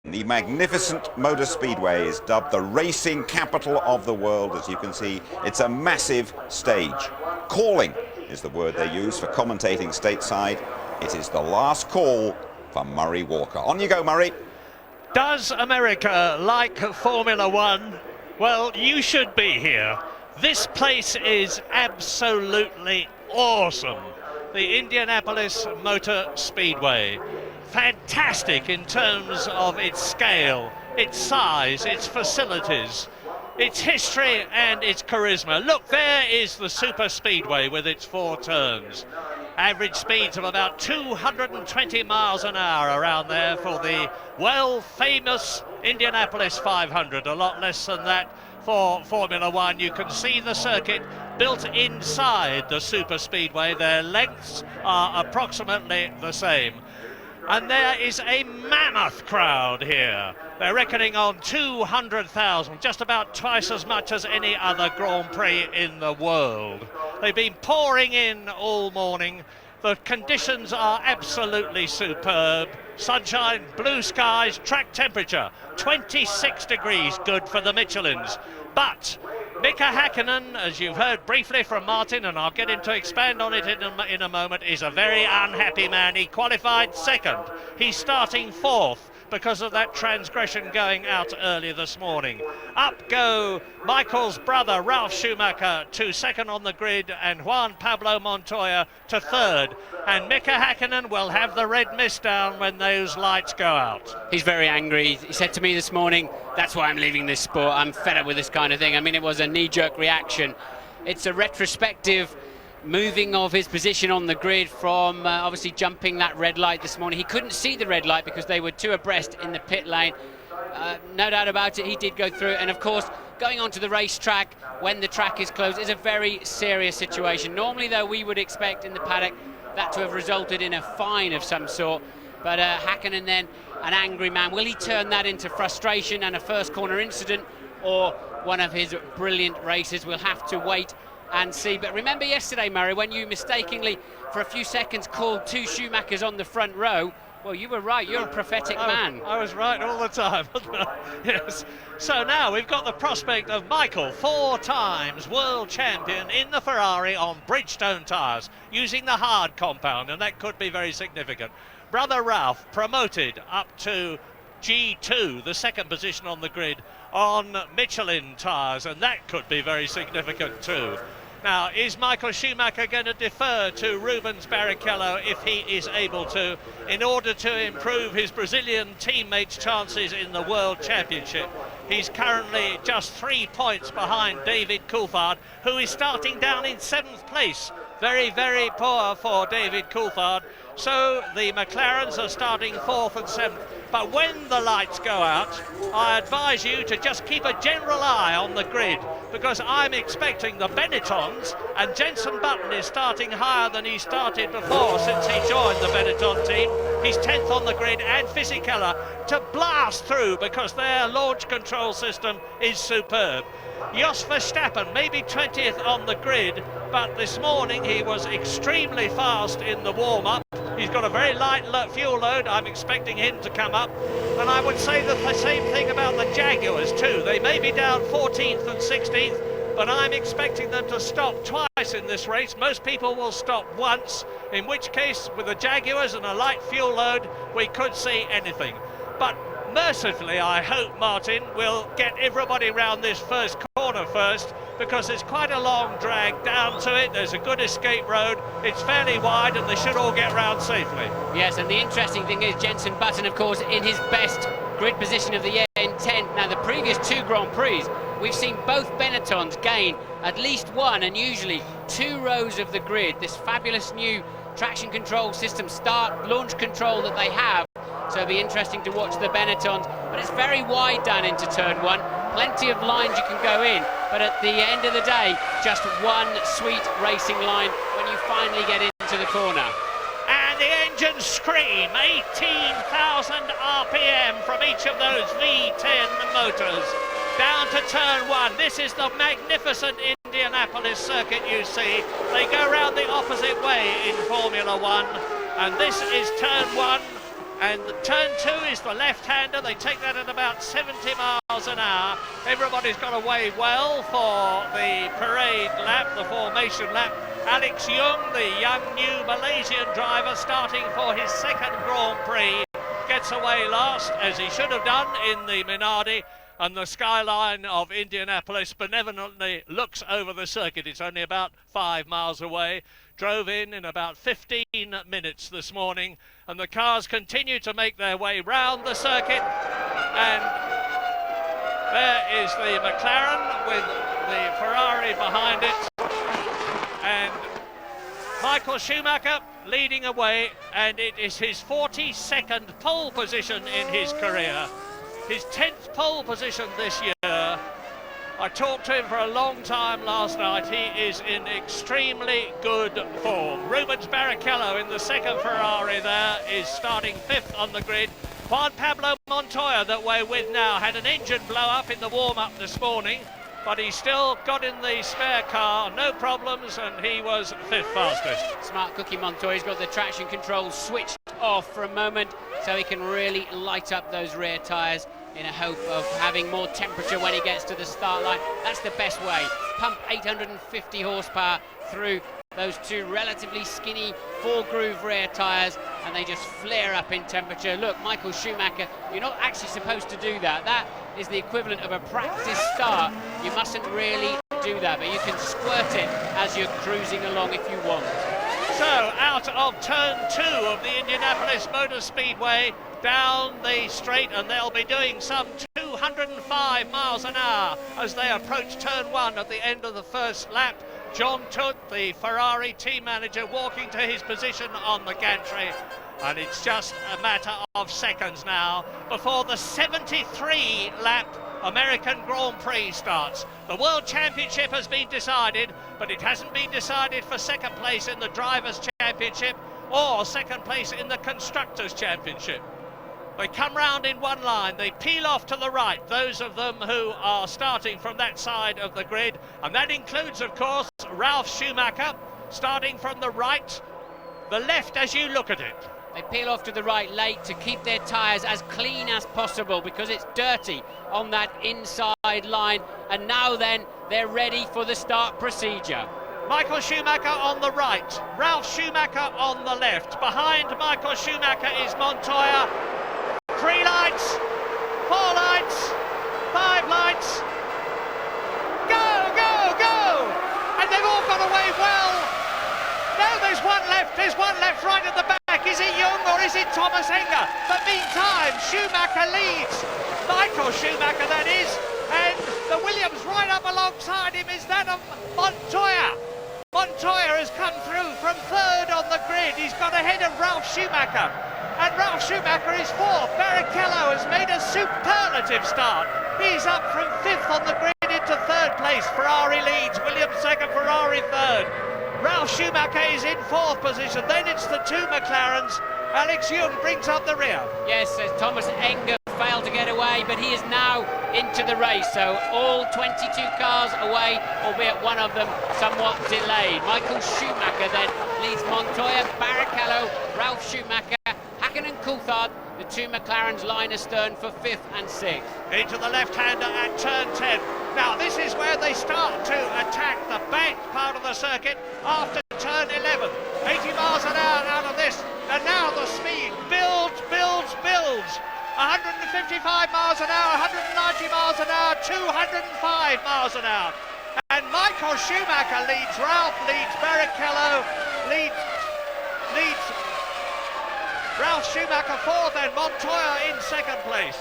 The magnificent motor speedway is dubbed the racing capital of the world. As you can see, it's a massive stage. Calling is the word they use for commentating stateside. It is the last call for Murray Walker. On you go, Murray. Does America like Formula One? Well, you should be here. This place is absolutely awesome. The Indianapolis Motor Speedway. Fantastic in terms of its scale, its size, its facilities, its history and its charisma. Look, there is the super speedway with its 4 turns. Average speeds of about 220 miles an hour around there for the well-famous Indianapolis 500. A lot less than that for Formula One. You can see the circuit built inside the super speedway. Their lengths are approximately the same. And there is a mammoth crowd here. They're reckoning on 200,000, just about twice as much as any other Grand Prix in the world. They've been pouring in all morning. The conditions are absolutely superb. Sunshine, blue skies, track temperature, 26 degrees, good for the Michelins. But Mika Hakkinen, as you've heard briefly from Martin, and I'll get him to expand on it in a moment, is a very unhappy man. He qualified second. He's starting fourth because of that transgression going out early this morning. Up go Michael's brother, Ralf Schumacher, to second on the grid, and Juan Pablo Montoya to third. And Mika Hakkinen will have the red mist down when those lights go out. He's very angry. He said to me this morning, that's why I'm leaving this sport. I'm fed up with this kind of thing. I mean, it was a knee-jerk reaction. It's a retrospective moving of his position on the grid from obviously jumping that red light this morning. He couldn't see the red light because they were 2 abreast in the pit lane. No doubt about it, he did go through it. And of course, going onto the racetrack when the track is closed is a very serious situation. Normally, though, we would expect in the paddock that to have resulted in a fine of some sort. But Hakkinen then, an angry man. Will he turn that into frustration and a first corner incident, or one of his brilliant races? We'll have to wait and see. But remember yesterday, Murray, when you mistakenly for a few seconds called 2 Schumachers on the front row? Well, you were right. You're a prophetic man. I was right all the time. Yes. So now we've got the prospect of Michael, 4 times world champion in the Ferrari on Bridgestone tyres, using the hard compound, and that could be very significant. Brother Ralf promoted up to G2, the second position on the grid, on Michelin tyres, and that could be very significant too. Now, is Michael Schumacher going to defer to Rubens Barrichello if he is able to, in order to improve his Brazilian teammates' chances in the World Championship? He's currently just 3 points behind David Coulthard, who is starting down in 7th place. Very, very poor for David Coulthard. So the McLarens are starting 4th and 7th. But when the lights go out, I advise you to just keep a general eye on the grid, because I'm expecting the Benettons, and Jenson Button is starting higher than he started before since he joined the Benetton team. He's 10th on the grid, and Fisichella to blast through because their launch control system is superb. Jos Verstappen maybe 20th on the grid, but this morning he was extremely fast in the warm-up. He's got a very light fuel load. I'm expecting him to come up. And I would say the same thing about the Jaguars too. They may be down 14th and 16th, but I'm expecting them to stop twice in this race. Most people will stop once, in which case with the Jaguars and a light fuel load, we could see anything. But mercifully, I hope, Martin, will get everybody round this first corner first, because it's quite a long drag down to it. There's a good escape road. It's fairly wide, and they should all get round safely. Yes, and the interesting thing is Jenson Button, of course, in his best grid position of the year in 10th. Now, the previous 2 Grand Prix, we've seen both Benettons gain at least 1 and usually 2 rows of the grid. This fabulous new traction control system, launch control that they have. So it'll be interesting to watch the Benettons. But it's very wide down into turn 1. Plenty of lines you can go in. But at the end of the day, just one sweet racing line when you finally get into the corner. And the engines scream 18,000 RPM from each of those V10 motors. Down to turn 1. This is the magnificent Indianapolis circuit you see. They go round the opposite way in Formula One. And this is turn 1. And turn 2 is the left-hander. They take that at about 70 miles an hour. Everybody's got away well for the parade lap, the formation lap. Alex Young, the young new Malaysian driver, starting for his second Grand Prix, gets away last, as he should have done in the Minardi. And the skyline of Indianapolis benevolently looks over the circuit. It's only about 5 miles away. Drove in about 15 minutes this morning, and the cars continue to make their way round the circuit. And there is the McLaren with the Ferrari behind it, and Michael Schumacher leading away, and it is his 42nd pole position in his career. His 10th pole position this year. I talked to him for a long time last night. He is in extremely good form. Rubens Barrichello in the second Ferrari there is starting 5th on the grid. Juan Pablo Montoya, that we're with now, had an engine blow up in the warm-up this morning, but he still got in the spare car, no problems, and he was 5th fastest. Smart cookie Montoya's got the traction control switched off for a moment so he can really light up those rear tyres in a hope of having more temperature when he gets to the start line. That's the best way. Pump 850 horsepower through those two relatively skinny 4-groove rear tyres, and they just flare up in temperature. Look, Michael Schumacher, you're not actually supposed to do that. That is the equivalent of a practice start. You mustn't really do that, but you can squirt it as you're cruising along if you want. So, out of turn 2 of the Indianapolis Motor Speedway, down the straight, and they'll be doing some 205 miles an hour as they approach turn 1 at the end of the first lap. John Tutt, the Ferrari team manager, walking to his position on the gantry, and it's just a matter of seconds now before the 73 lap American Grand Prix starts. The World Championship has been decided, but it hasn't been decided for second place in the Drivers' Championship or second place in the Constructors' Championship. They come round in one line, they peel off to the right, those of them who are starting from that side of the grid, and that includes, of course, Ralf Schumacher, starting from the right, the left as you look at it. They peel off to the right late to keep their tyres as clean as possible because it's dirty on that inside line, and now then they're ready for the start procedure. Michael Schumacher on the right, Ralf Schumacher on the left. Behind Michael Schumacher is Montoya. 3 lights, 4 lights, 5 lights. Go, go, go! And they've all got away well. No, there's one left right at the back. Is it Young or is it Thomas Enger? But meantime, Schumacher leads. Michael Schumacher, that is. And the Williams right up alongside him is that of Montoya. Montoya has come through from 3rd on the grid. He's got ahead of Ralf Schumacher. And Ralf Schumacher is 4th. Barrichello has made a superlative start. He's up from 5th on the grid into 3rd place. Ferrari leads, Williams 2nd, Ferrari 3rd. Ralf Schumacher is in 4th position. Then it's the 2 McLarens. Alex Young brings up the rear. Yes, Thomas Enger failed to get away, but he is now into the race. So all 22 cars away, albeit one of them somewhat delayed. Michael Schumacher then leads Montoya, Barrichello, Ralf Schumacher, Hakkinen and Coulthard. The 2 McLarens line astern for 5th and 6th. Into the left-hander at turn 10. Now this is where they start to attack the banked part of the circuit after turn 11. 80 miles an hour out of this, and now the speed builds. 155 miles an hour, 190 miles an hour, 205 miles an hour. And Michael Schumacher leads, Ralf leads, Barrichello leads Ralf Schumacher 4th and Montoya in 2nd place.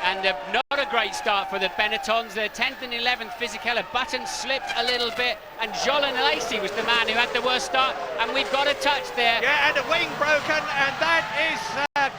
And not a great start for the Benettons. They're 10th and 11th. Fisichella Button slipped a little bit, and Jolin Lacey was the man who had the worst start, and we've got a touch there. Yeah, and a wing broken, and that is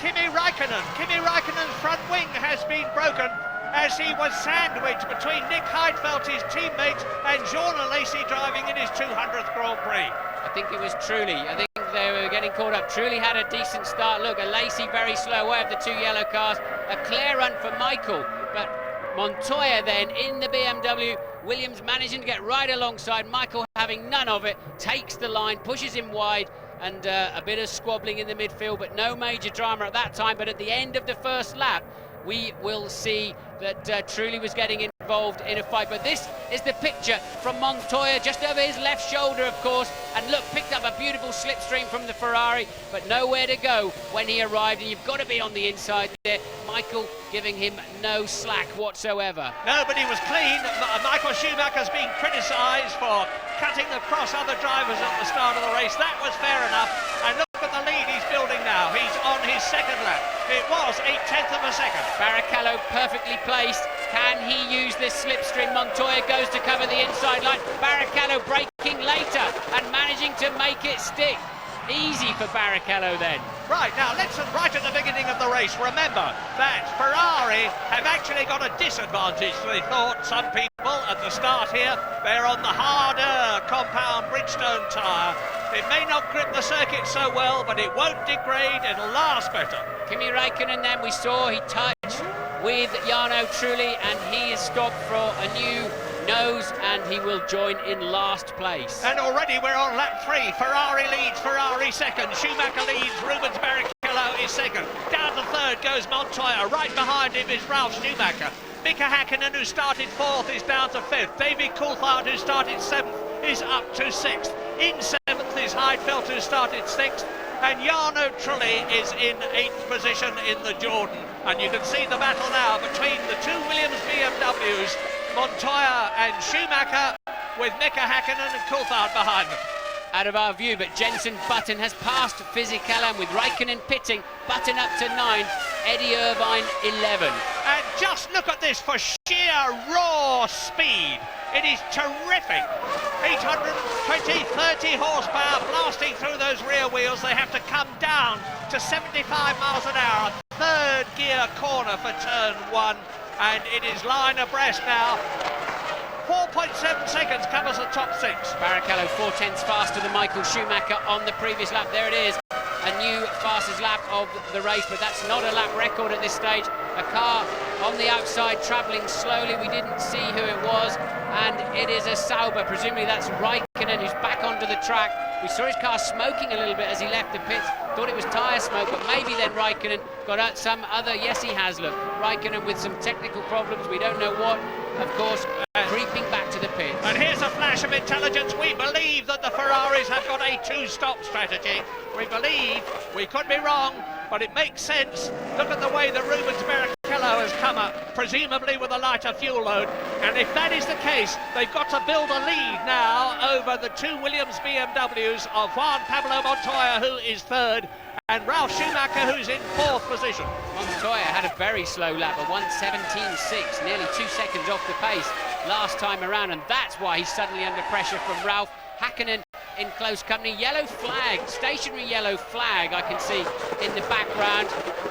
Kimi Räikkönen. Kimi Räikkönen's front wing has been broken as he was sandwiched between Nick Heidfeld, his teammate, and Jolin Lacey driving in his 200th Grand Prix. I think it was Trulli. I think they were getting caught up. Trulli had a decent start. Look, a Lacey very slow away of the 2 yellow cars. A clear run for Michael, but Montoya then in the BMW. Williams managing to get right alongside. Michael having none of it, takes the line, pushes him wide, and a bit of squabbling in the midfield, but no major drama at that time. But at the end of the first lap, we will see that Trulli was getting involved in a fight. But this is the picture from Montoya, just over his left shoulder, of course. And look, picked up a beautiful slipstream from the Ferrari, but nowhere to go when he arrived. And you've got to be on the inside there. Michael giving him no slack whatsoever. Nobody was clean. Michael Schumacher's being criticised for cutting across other drivers at the start of the race. That was fair enough. And look at the lead he's building now. He's on his second lap. It was 0.8 of a second. Barrichello perfectly placed. Can he use this slipstream? Montoya goes to cover the inside line. Barrichello braking later and managing to make it stick. Easy for Barrichello then. Right, now let's, right at the beginning of the race, remember that Ferrari have actually got a disadvantage, they thought, some people at the start here. They're on the harder compound Bridgestone tyre. It may not grip the circuit so well, but it won't degrade, it'll last better. Kimi Räikkönen then, we saw he touched with Jarno Trulli, and he is stopped for a new nose, and he will join in last place. And already we're on lap 3. Ferrari leads, Ferrari second. Schumacher leads, Rubens Barrichello is second. Down to third goes Montoya. Right behind him is Ralf Schumacher. Mika Häkkinen, who started fourth, is down to fifth. David Coulthard, who started seventh, is up to sixth. In seventh is Heidfeld, who started sixth. And Jarno Trulli is in 8th position in the Jordan. And you can see the battle now between the two Williams BMWs, Montoya and Schumacher, with Mika Häkkinen and Coulthard behind them. Out of our view, but Jenson Button has passed Fisichella, with Räikkönen pitting. Button up to 9, Eddie Irvine 11. And just look at this for sheer raw speed. It is terrific. 820, 30 horsepower blasting through those rear wheels. They have to come down to 75 miles an hour. Third gear corner for turn 1. And it is line abreast now. 4.7 seconds covers the top 6. Barrichello 4/10 faster than Michael Schumacher on the previous lap. There it is, a new fastest lap of the race, but that's not a lap record at this stage. A car on the outside travelling slowly. We didn't see who it was, and it is a Sauber. Presumably that's Räikkönen, who's back onto the track. We saw his car smoking a little bit as he left the pits. Thought it was tyre smoke, but maybe then Räikkönen got out some other. Yes, he has. Look, Räikkönen with some technical problems. We don't know what. Of course, creeping back to the pits. And here's a flash of intelligence. We believe that the Ferraris have got a two-stop strategy. We believe, we could be wrong, but it makes sense. Look at the way that Rubens Barrichello has come up, presumably with a lighter fuel load. And if that is the case, they've got to build a lead now over the two Williams BMWs of Juan Pablo Montoya, who is third, and Ralf Schumacher, who's in 4th position. Montoya had a very slow lap, a 1:17.6, nearly 2 seconds off the pace last time around, and that's why he's suddenly under pressure from Ralf. Häkkinen in close company. Yellow flag, stationary yellow flag I can see in the background,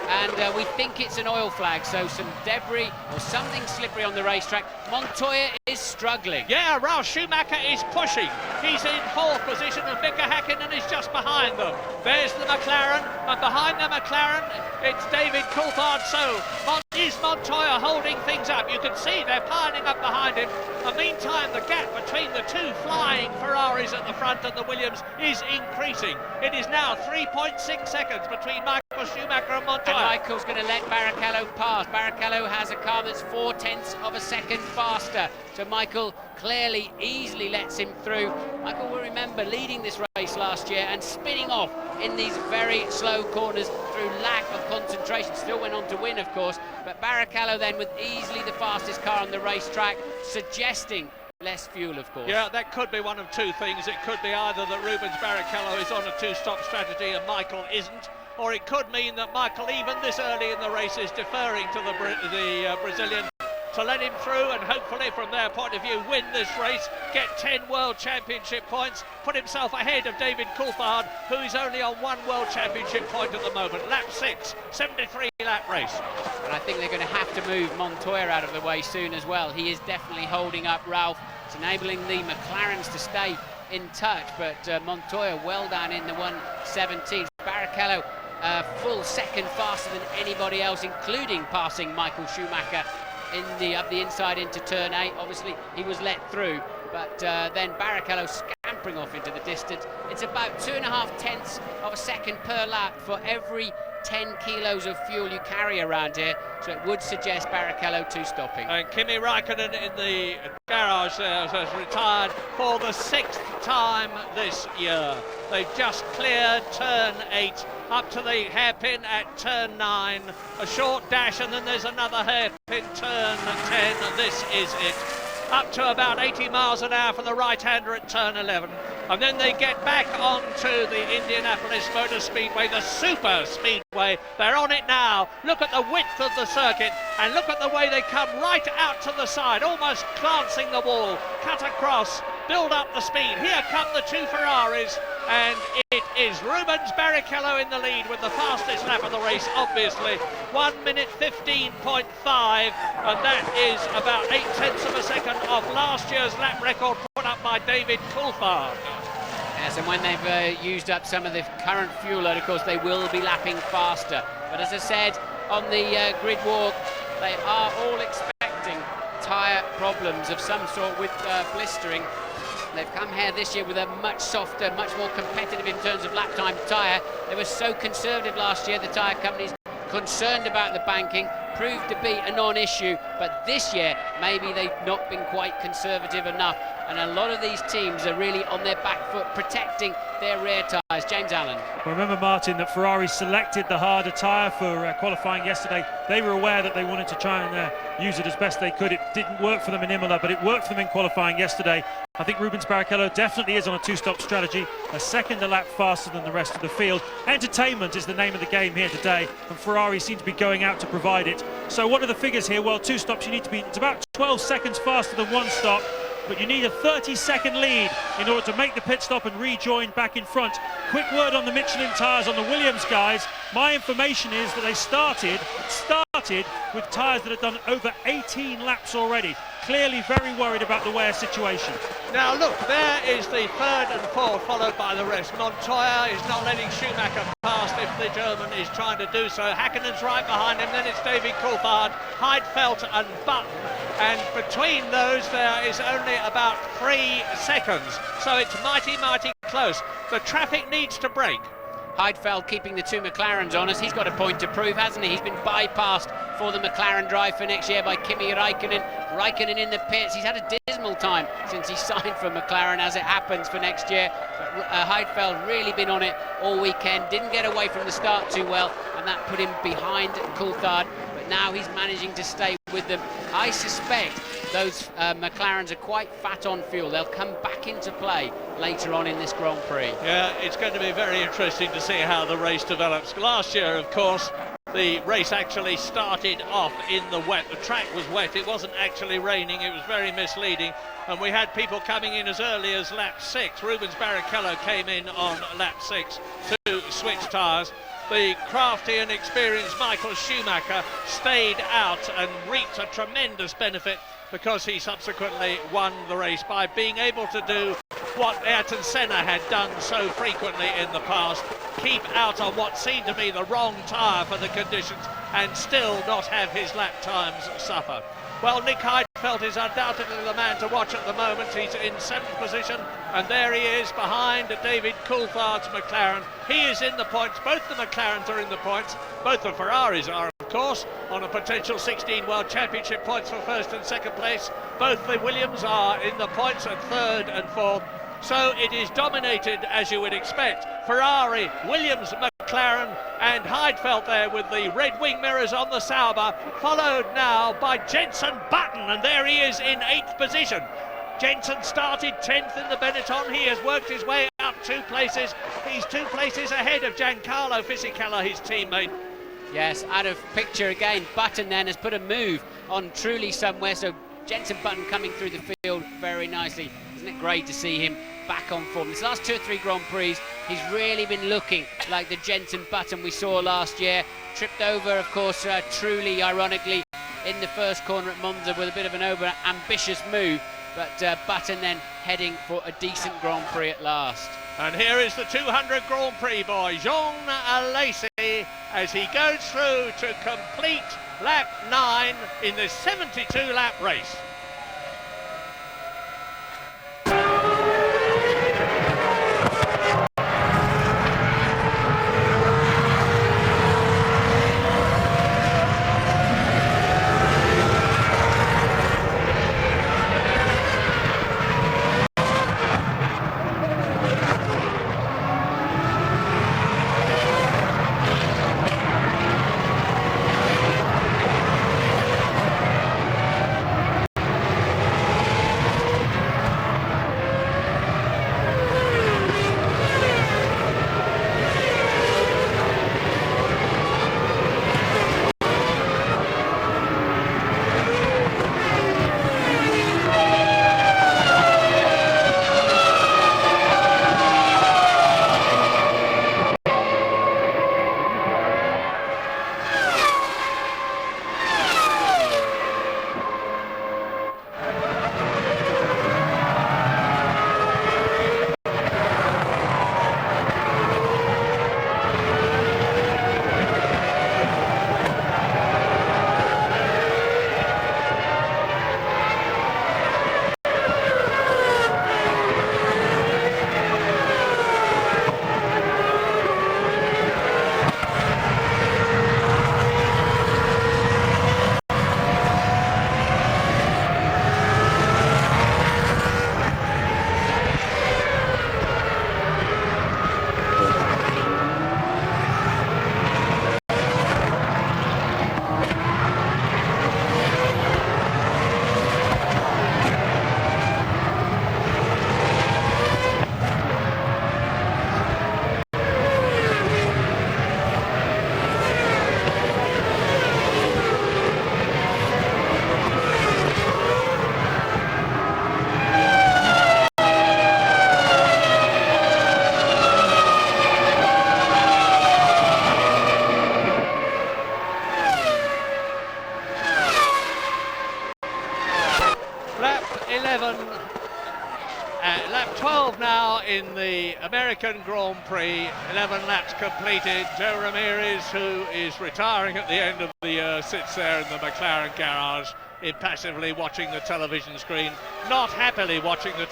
and we think it's an oil flag, so some debris or something slippery on the racetrack. Montoya is struggling. Yeah, Ralf Schumacher is pushing. He's in 4th position, and Mika Häkkinen is just behind them. There's the McLaren, and behind the McLaren it's David Coulthard. So is Montoya holding things up? You can see they're piling up behind him. In the meantime, the gap between the two flying Ferraris at the front and the Williams is increasing. It is now 3.6 seconds between Michael Schumacher and Montoya. And Michael's going to let Barrichello pass. Barrichello has a car that's 0.4 of a second faster. So Michael clearly, easily lets him through. Michael will remember leading this race last year and spinning off in these very slow corners through lack of concentration. Still went on to win, of course, but Barrichello then with easily the fastest car on the racetrack, suggesting less fuel, of course. Yeah, that could be one of two things. It could be either that Rubens Barrichello is on a two-stop strategy and Michael isn't, or it could mean that Michael, even this early in the race, is deferring to the Brazilian to let him through and hopefully from their point of view win this race, get 10 World Championship points, put himself ahead of David Coulthard, who is only on 1 World Championship point at the moment. Lap 6, 73 lap race. And I think they're going to have to move Montoya out of the way soon as well. He is definitely holding up Ralf. It's enabling the McLarens to stay in touch, but Montoya well down in the 1:17. Barrichello full second faster than anybody else, including passing Michael Schumacher up the inside into turn 8. Obviously he was let through, but then Barrichello scampering scampering off into the distance. It's about 2.5 tenths of a second per lap for every 10 kilos of fuel you carry around here, so it would suggest Barrichello two-stopping. And Kimi Raikkonen in the garage there has retired for the 6th time this year. They've just cleared turn 8 up to the hairpin at turn 9, a short dash, and then there's another hairpin, turn 10, and this is it. Up to about 80 miles an hour for the right-hander at turn 11. And then they get back onto the Indianapolis Motor Speedway, the super speedway. They're on it now. Look at the width of the circuit, and look at the way they come right out to the side, almost glancing the wall, cut across, build up the speed. Here come the two Ferraris, and it is Rubens Barrichello in the lead with the fastest lap of the race, obviously. 1 minute 15.5, and that is about 8 tenths of a second of last year's lap record put up by David Coulthard. Yes, and when they've used up some of the current fuel load, of course, they will be lapping faster. But as I said, on the grid walk, they are all expecting tyre problems of some sort with blistering. They've come here this year with a much softer, much more competitive in terms of lap time tyre. They were so conservative last year, the tyre companies, concerned about the banking, proved to be a non-issue, but this year maybe they've not been quite conservative enough, and a lot of these teams are really on their back foot protecting their rear tyres. James Allen. Well, remember, Martin, that Ferrari selected the harder tyre for qualifying yesterday. They were aware that they wanted to try and use it as best they could. It didn't work for them in Imola, but it worked for them in qualifying yesterday. I think Rubens Barrichello definitely is on a two-stop strategy, a second a lap faster than the rest of the field. Entertainment is the name of the game here today, and Ferrari seem to be going out to provide it. So what are the figures here? Well, two stops, you need to be, it's about 12 seconds faster than one stop, but you need a 30-second lead in order to make the pit stop and rejoin back in front. Quick word on the Michelin tyres on the Williams guys. My information is that they started with tyres that had done over 18 laps already. Clearly very worried about the wear situation. Now look, there is the third and fourth, followed by the rest. Montoya is not letting Schumacher past if the German is trying to do so. Hackinen's right behind him, then it's David Coulthard, Heidfeld and Button, and between those there is only about 3 seconds, so it's mighty close. The traffic needs to break. Heidfeld keeping the two McLarens on us. He's got a point to prove, hasn't he? He's been bypassed for the McLaren drive for next year by Kimi Raikkonen. Raikkonen in the pits. He's had a dismal time since he signed for McLaren, as it happens, for next year. But Heidfeld really been on it all weekend. Didn't get away from the start too well, and that put him behind Coulthard. But now he's managing to stay with them. I suspect those McLarens are quite fat on fuel. They'll come back into play later on in this Grand Prix. Yeah, it's going to be very interesting to see how the race develops. Last year, of course, the race actually started off in the wet. The track was wet. It wasn't actually raining. It was very misleading. And we had people coming in as early as lap 6. Rubens Barrichello came in on lap 6 to switch tyres. The crafty and experienced Michael Schumacher stayed out and reaped a tremendous benefit because he subsequently won the race by being able to do what Ayrton Senna had done so frequently in the past, keep out on what seemed to be the wrong tyre for the conditions and still not have his lap times suffer. Well, Nick Heidfeld is undoubtedly the man to watch at the moment. He's in 7th position, and there he is behind David Coulthard's McLaren. He is in the points. Both the McLarens are in the points. Both the Ferraris are, of course, on a potential 16 World Championship points for 1st and 2nd place. Both the Williams are in the points at 3rd and 4th. So it is dominated, as you would expect. Ferrari, Williams, McLaren and Heidfeld there with the red wing mirrors on the Sauber, followed now by Jenson Button, and there he is in 8th position. Jenson started 10th in the Benetton. He has worked his way up 2 places. He's 2 places ahead of Giancarlo Fisichella, his teammate. Yes, out of picture again. Button then has put a move on Trulli somewhere, so Jenson Button coming through the field very nicely. Isn't it great to see him back on form? This last 2 or 3 Grand Prix, he's really been looking like the Jenson Button we saw last year. Tripped over, of course, Trulli, ironically, in the first corner at Monza with a bit of an over-ambitious move. But Button then heading for a decent Grand Prix at last. And here is the 200 Grand Prix boy, Jean Alesi, as he goes through to complete lap 9 in this 72-lap race. 11, lap 12 now in the American Grand Prix, 11 laps completed. Joe Ramirez, who is retiring at the end of the year, sits there in the McLaren garage, impassively watching the television screen, not happily watching the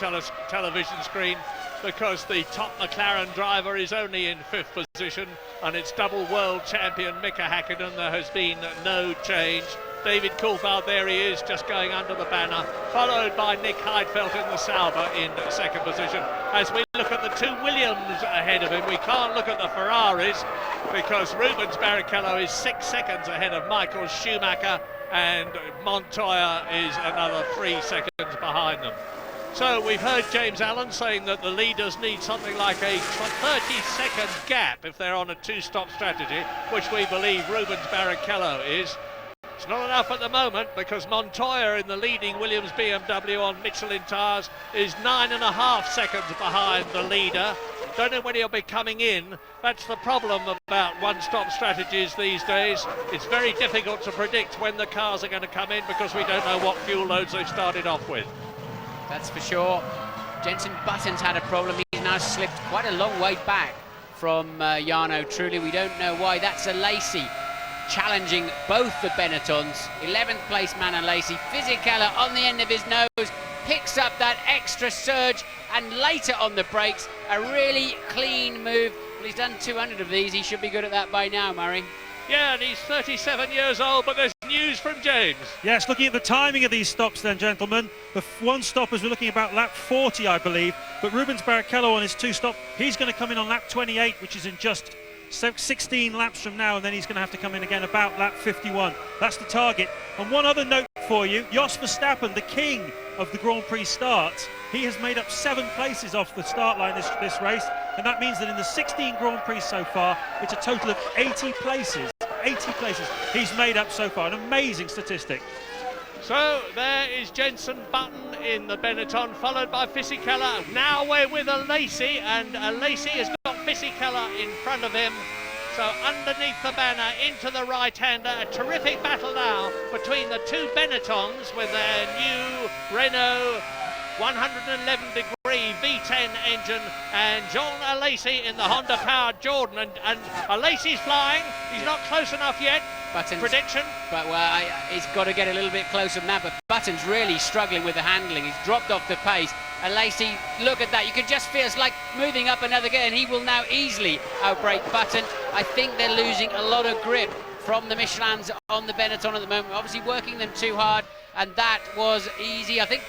television screen, because the top McLaren driver is only in 5th position, and it's double world champion Mika Häkkinen. There has been no change. David Coulthard, there he is, just going under the banner, followed by Nick Heidfeld in the Sauber in 2nd position. As we look at the 2 Williams ahead of him, we can't look at the Ferraris, because Rubens Barrichello is 6 seconds ahead of Michael Schumacher, and Montoya is another 3 seconds behind them. So we've heard James Allen saying that the leaders need something like a 30-second gap if they're on a 2-stop strategy, which we believe Rubens Barrichello is. It's not enough at the moment, because Montoya in the leading Williams BMW on Michelin tyres is 9.5 seconds behind the leader. Don't know when he'll be coming in. That's the problem about one-stop strategies these days. It's very difficult to predict when the cars are going to come in, because we don't know what fuel loads they've started off with. That's for sure. Jenson Button's had a problem. He's now slipped quite a long way back from Jarno Trulli. We don't know why. That's a Lacey challenging both the Benettons. 11th place man Lacey. Fisichella on the end of his nose, picks up that extra surge, and later on the brakes, a really clean move. Well, he's done 200 of these. He should be good at that by now, Murray. Yeah, and he's 37 years old, but there's news from James. Yes, looking at the timing of these stops then, gentlemen. The one stop, as we're looking about lap 40, I believe. But Rubens Barrichello on his 2-stop, he's going to come in on lap 28, which is in just 16 laps from now, and then he's going to have to come in again about lap 51. That's the target. And one other note for you, Jos Verstappen, the king of the Grand Prix starts, he has made up 7 places off the start line this race, and that means that in the 16 Grand Prix so far, it's a total of 80 places. 80 places he's made up so far, an amazing statistic. So there is Jenson Button in the Benetton, followed by Fisichella. Now we're with a Lacey, and a Lacey has got Fisichella in front of him. So underneath the banner, into the right-hander, a terrific battle now between the 2 Benettons with their new Renault 111-degree V10 engine, and John Alesi in the Honda-powered Jordan, and Alesi's flying. He's not close enough yet. Button's, prediction? But well, he's got to get a little bit closer than that, but Button's really struggling with the handling. He's dropped off the pace. Alesi, look at that. You can just feel it's like moving up another gear, and he will now easily outbrake Button. I think they're losing a lot of grip from the Michelins on the Benetton at the moment, obviously working them too hard, and that was easy. I think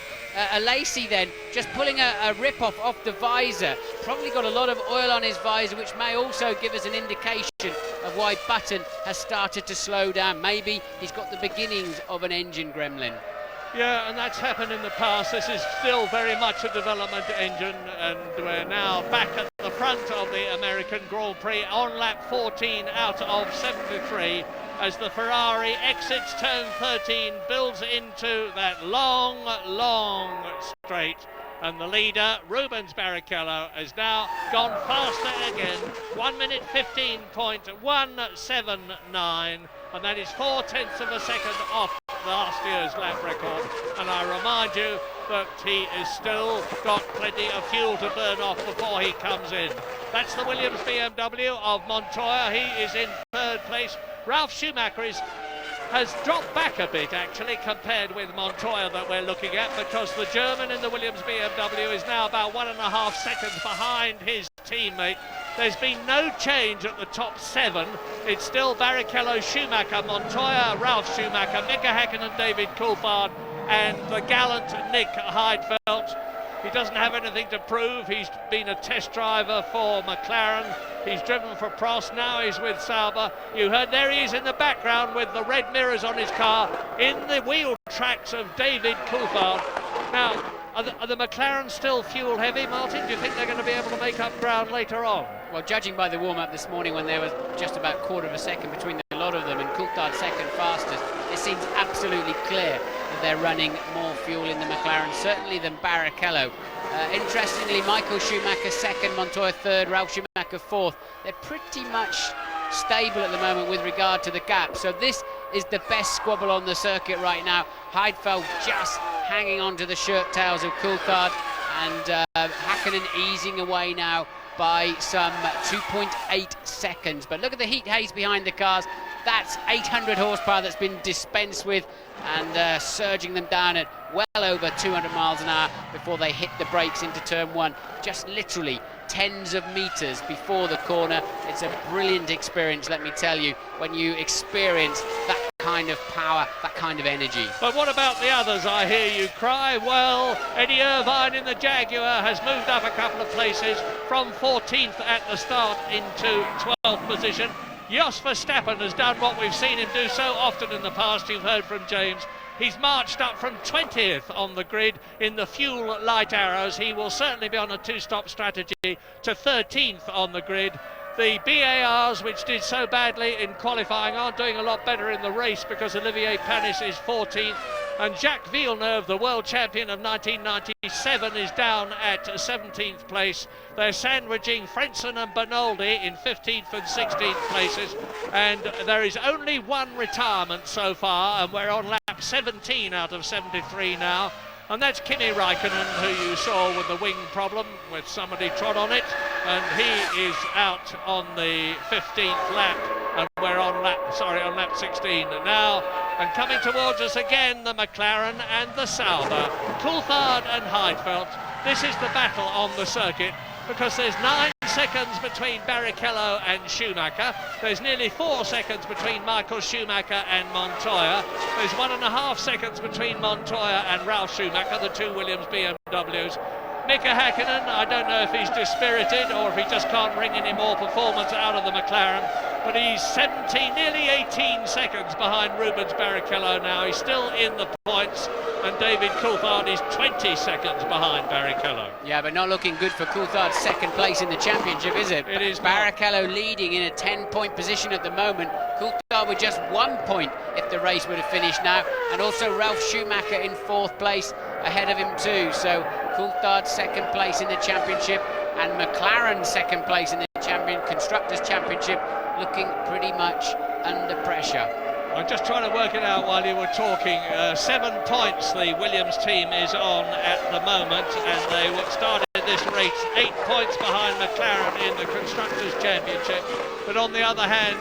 Alesi then just pulling a rip-off off the visor, probably got a lot of oil on his visor, which may also give us an indication of why Button has started to slow down. Maybe he's got the beginnings of an engine gremlin. Yeah, and that's happened in the past. This is still very much a development engine, and we're now back at the front of the American Grand Prix on lap 14 out of 73 as the Ferrari exits turn 13, builds into that long straight, and the leader, Rubens Barrichello, has now gone faster again, 1 minute 15.179, and that is 0.4 of a second off last year's lap record. And I remind you that he has still got plenty of fuel to burn off before he comes in. That's the Williams BMW of Montoya. He is in 3rd place. Ralf Schumacher has dropped back a bit, actually, compared with Montoya that we're looking at, because the German in the Williams BMW is now about 1.5 seconds behind his teammate. There's been no change at the top 7. It's still Barrichello, Schumacher, Montoya, Ralf Schumacher, Mika Häkkinen, David Coulthard, and the gallant Nick Heidfeld. He doesn't have anything to prove. He's been a test driver for McLaren. He's driven for Prost. Now he's with Sauber. You heard there he is in the background with the red mirrors on his car in the wheel tracks of David Coulthard. Now, are the McLaren still fuel heavy, Martin? Do you think they're going to be able to make up ground later on? Well, judging by the warm-up this morning when there was just about 1/4 of a second between a lot of them and Coulthard second fastest, it seems absolutely clear that they're running more fuel in the McLaren, certainly than Barrichello. Interestingly, Michael Schumacher second, Montoya 3rd, Ralf Schumacher 4th. They're pretty much stable at the moment with regard to the gap. So this is the best squabble on the circuit right now. Heidfeld just hanging on to the shirt tails of Coulthard, and Hakkinen easing away now by some 2.8 seconds. But look at the heat haze behind the cars. That's 800 horsepower that's been dispensed with, and surging them down at well over 200 miles an hour before they hit the brakes into turn one, just literally tens of meters before the corner. It's a brilliant experience, let me tell you, when you experience that kind of power, that kind of energy. But what about the others, I hear you cry? Well, Eddie Irvine in the Jaguar has moved up a couple of places from 14th at the start into 12th position. Jos Verstappen has done what we've seen him do so often in the past. You've heard from James. He's marched up from 20th on the grid in the fuel light arrows. He will certainly be on a two-stop strategy to 13th on the grid. The BARs, which did so badly in qualifying, are doing a lot better in the race because Olivier Panis is 14th. And Jacques Villeneuve, the world champion of 1997, is down at 17th place. They're sandwiching Frentzen and Bernoldi in 15th and 16th places. And there is only one retirement so far, and we're on lap 17 out of 73 now. And that's Kimi Räikkönen, who you saw with the wing problem, with somebody trod on it, and he is out on the 15th lap, and we're on lap 16 now. And coming towards us again, the McLaren and the Sauber, Coulthard and Heidfeld. This is the battle on the circuit, because there's 9 seconds between Barrichello and Schumacher. There's nearly 4 seconds between Michael Schumacher and Montoya. There's 1.5 seconds between Montoya and Ralf Schumacher, the two Williams BMWs. Mika Hakkinen, I don't know if he's dispirited or if he just can't wring any more performance out of the McLaren, but he's 17, nearly 18 seconds behind Rubens Barrichello now. He's still in the points, and David Coulthard is 20 seconds behind Barrichello. Yeah, but not looking good for Coulthard's second place in the championship, is it? It is. Barrichello leading in a 10-point position at the moment. Coulthard with just 1 point if the race were to finish now, and also Ralf Schumacher in 4th place ahead of him too. So Coulthard second place in the championship, and McLaren second place in the Constructors' Championship, looking pretty much under pressure. I'm just trying to work it out while you were talking. 7 points the Williams team is on at the moment, and they started this race 8 points behind McLaren in the Constructors' Championship. But on the other hand,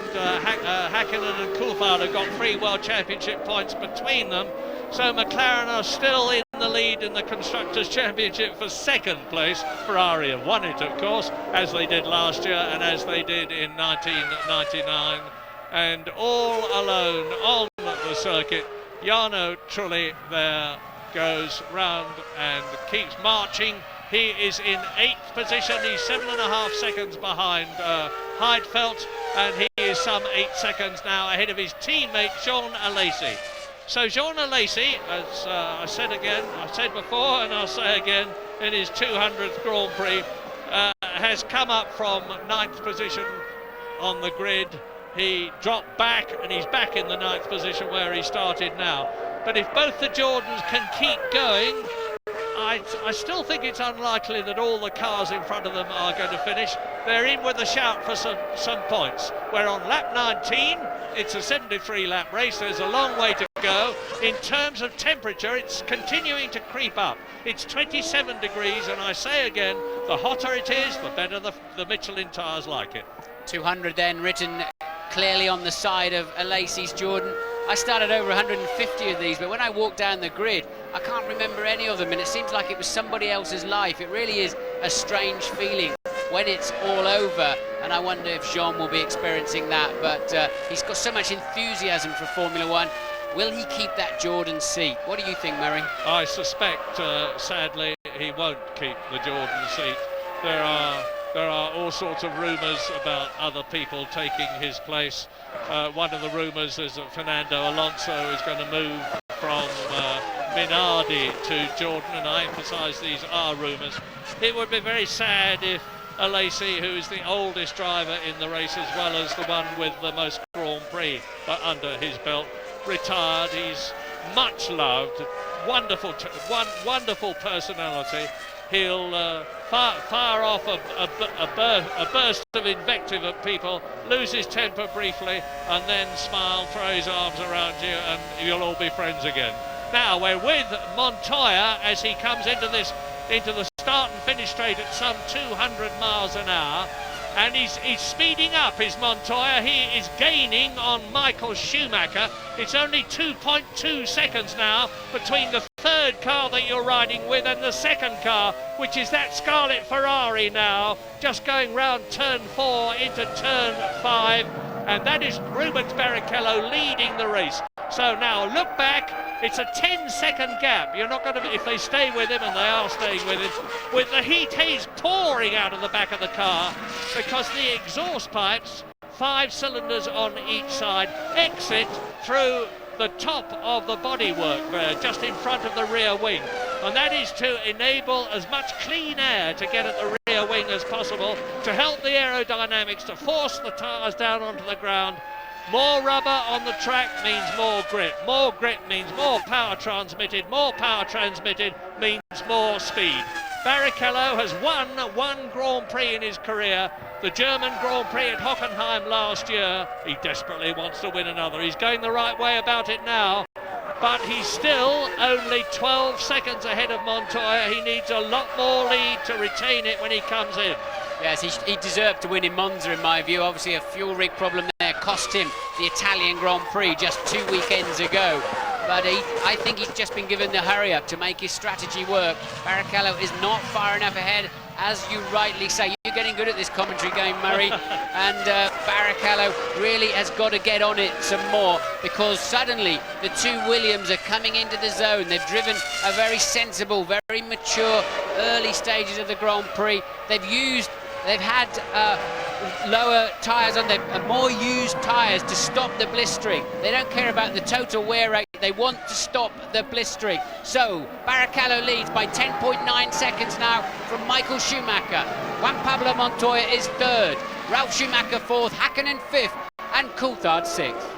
Hakkinen and Coulthard have got 3 World Championship points between them. So McLaren are still in the lead in the Constructors' Championship for second place. Ferrari have won it, of course, as they did last year and as they did in 1999. And all alone on the circuit, Jarno Trulli there goes round and keeps marching. He is in 8th position. He's 7.5 seconds behind Heidfeld, and he is some 8 seconds now ahead of his teammate Jean Alesi. So Jean Alesi, as I said before and I'll say again, in his 200th Grand Prix, has come up from 9th position on the grid. He dropped back and he's back in the 9th position where he started now. But if both the Jordans can keep going, I still think it's unlikely that all the cars in front of them are going to finish. They're in with a shout for some points. We're on lap 19. It's a 73-lap race. There's a long way to go. In terms of temperature, it's continuing to creep up. It's 27 degrees, and I say again, the hotter it is, the better the Michelin tyres like it. 200 then written clearly on the side of Alesi's Jordan. I started over 150 of these, but when I walked down the grid, I can't remember any of them, and it seems like it was somebody else's life. It really is a strange feeling when it's all over, and I wonder if Jean will be experiencing that, but he's got so much enthusiasm for Formula One. Will he keep that Jordan seat? What do you think, Murray? I suspect, sadly, he won't keep the Jordan seat. There are all sorts of rumours about other people taking his place. One of the rumours is that Fernando Alonso is going to move from Minardi to Jordan, and I emphasise these are rumours. It would be very sad if Alesi, who is the oldest driver in the race as well as the one with the most Grand Prix under his belt, retired. He's much loved, wonderful personality. He'll fire off a burst of invective at people, lose his temper briefly, and then smile, throw his arms around you, and you'll all be friends again. Now we're with Montoya as he comes into the start and finish straight at some 200 miles an hour. And he's speeding up, is Montoya. He is gaining on Michael Schumacher. It's only 2.2 seconds now between the third car that you're riding with and the second car, which is that Scarlet Ferrari now, just going round turn 4 into turn 5. And that is Rubens Barrichello leading the race. So now look back, it's a 10-second gap. You're not going to, if they stay with him, and they are staying with him, with the heat haze pouring out of the back of the car, because the exhaust pipes, 5 cylinders on each side, exit through the top of the bodywork, just in front of the rear wing. And that is to enable as much clean air to get at the rear wing as possible, to help the aerodynamics, to force the tyres down onto the ground. More rubber on the track means more grip. More grip means more power transmitted. More power transmitted means more speed. Barrichello has won one Grand Prix in his career, the German Grand Prix at Hockenheim last year. He desperately wants to win another. He's going the right way about it now, but he's still only 12 seconds ahead of Montoya. He needs a lot more lead to retain it when he comes in. Yes, he deserved to win in Monza, in my view. Obviously, a fuel rig problem there cost him the Italian Grand Prix just 2 weekends ago. But I think he's just been given the hurry-up to make his strategy work. Barrichello is not far enough ahead, as you rightly say. You're getting good at this commentary game, Murray. And Barrichello really has got to get on it some more, because suddenly the two Williams are coming into the zone. They've driven a very sensible, very mature early stages of the Grand Prix. They've had lower tyres on them, more used tyres to stop the blistering. They don't care about the total wear rate, they want to stop the blistering. So Barrichello leads by 10.9 seconds now from Michael Schumacher. Juan Pablo Montoya is third, Ralf Schumacher fourth, Hakkinen fifth, and Coulthard sixth.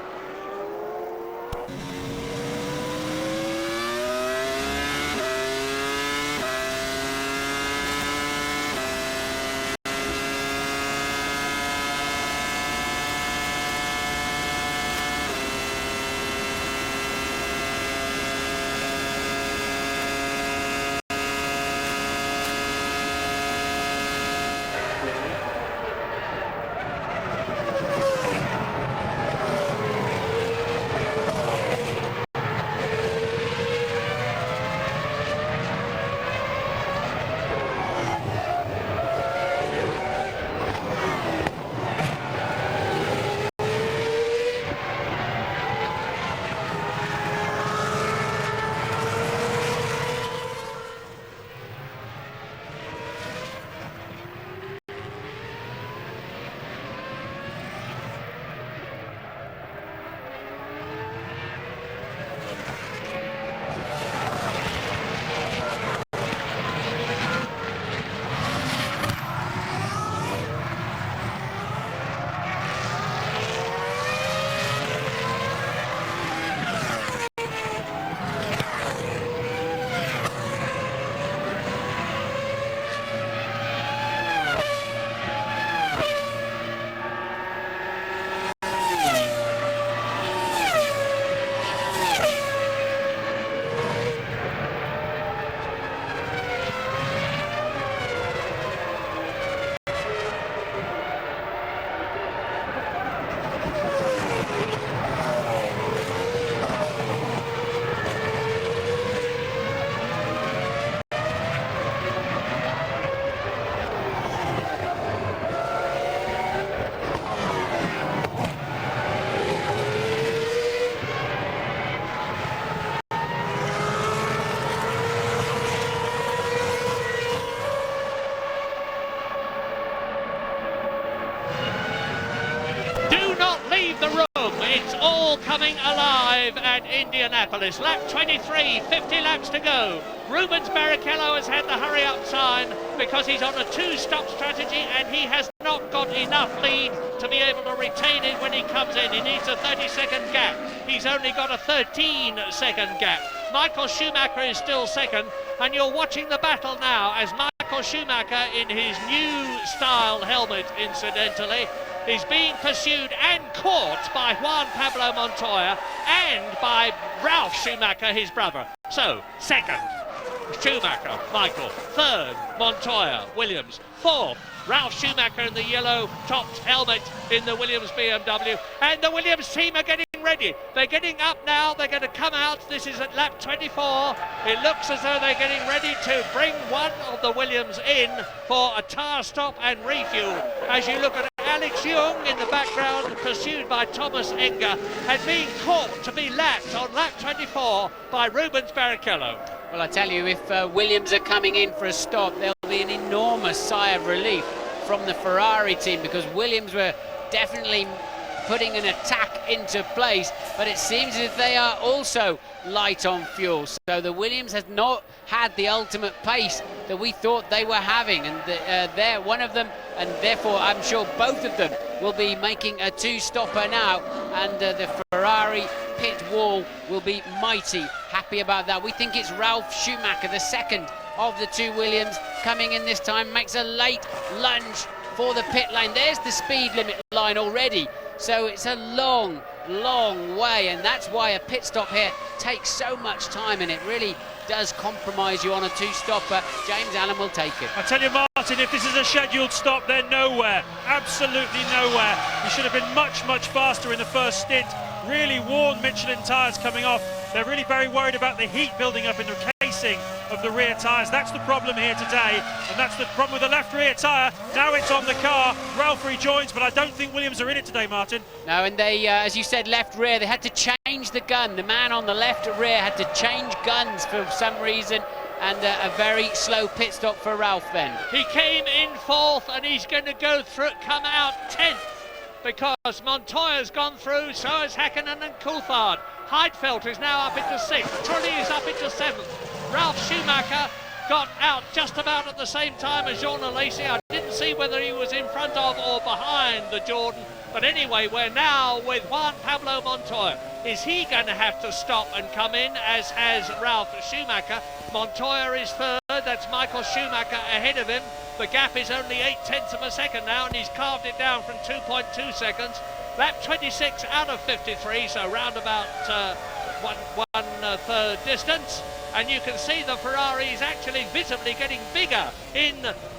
It's all coming alive at Indianapolis. Lap 23, 50 laps to go. Rubens Barrichello has had the hurry-up sign because he's on a two-stop strategy and he has not got enough lead to be able to retain it when he comes in. He needs a 30-second gap. He's only got a 13-second gap. Michael Schumacher is still second, and you're watching the battle now as Michael Schumacher, in his new style helmet, incidentally, is being pursued and caught by Juan Pablo Montoya and by Ralph Schumacher, his brother. So, second, Schumacher, Michael. Third, Montoya, Williams. Fourth, Ralph Schumacher in the yellow-topped helmet in the Williams BMW. And the Williams team are getting ready. They're getting up now. They're going to come out. This is at lap 24. It looks as though they're getting ready to bring one of the Williams in for a tyre stop and refuel. As you look at Alex Young in the background, pursued by Thomas Enger, and being caught to be lapped on lap 24 by Rubens Barrichello. Well, I tell you, if Williams are coming in for a stop, there'll be an enormous sigh of relief from the Ferrari team, because Williams were definitely putting an attack into place, but it seems as if they are also light on fuel. So the Williams has not had the ultimate pace that we thought they were having, and they're one of them, and therefore I'm sure both of them will be making a two-stopper now, and the Ferrari pit wall will be mighty happy about that. We think it's Ralph Schumacher, the second of the two Williams, coming in this time, makes a late lunge for the pit lane. There's the speed limit line already, so it's a long way, and that's why a pit stop here takes so much time, and it really does compromise you on a two-stopper. James Allen will take it. I tell you, Martin, if this is a scheduled stop, they're nowhere, absolutely nowhere. You should have been much faster in the first stint. Really worn Michelin tyres coming off. They're really very worried about the heat building up in the casing of the rear tyres. That's the problem here today, and that's the problem with the left rear tyre. Now it's on the car. Ralph rejoins, but I don't think Williams are in it today, Martin. No, and they, as you said, left rear, they had to change the gun. The man on the left rear had to change guns for some reason, and a very slow pit stop for Ralph then. He came in fourth, and he's going to go through, come out 10th, because Montoya's gone through, so has Hakkinen and Coulthard. Heidfeld is now up into 6th, Trulli is up into 7th. Ralph Schumacher got out just about at the same time as Jean Alesi. I didn't see whether he was in front of or behind the Jordan, but anyway, we're now with Juan Pablo Montoya. Is he going to have to stop and come in, as has Ralph Schumacher? Montoya is third, that's Michael Schumacher ahead of him. The gap is only 0.8 of a second now, and he's carved it down from 2.2 seconds. Lap 26 out of 53, so round about one third distance. And you can see the Ferrari is actually visibly getting bigger in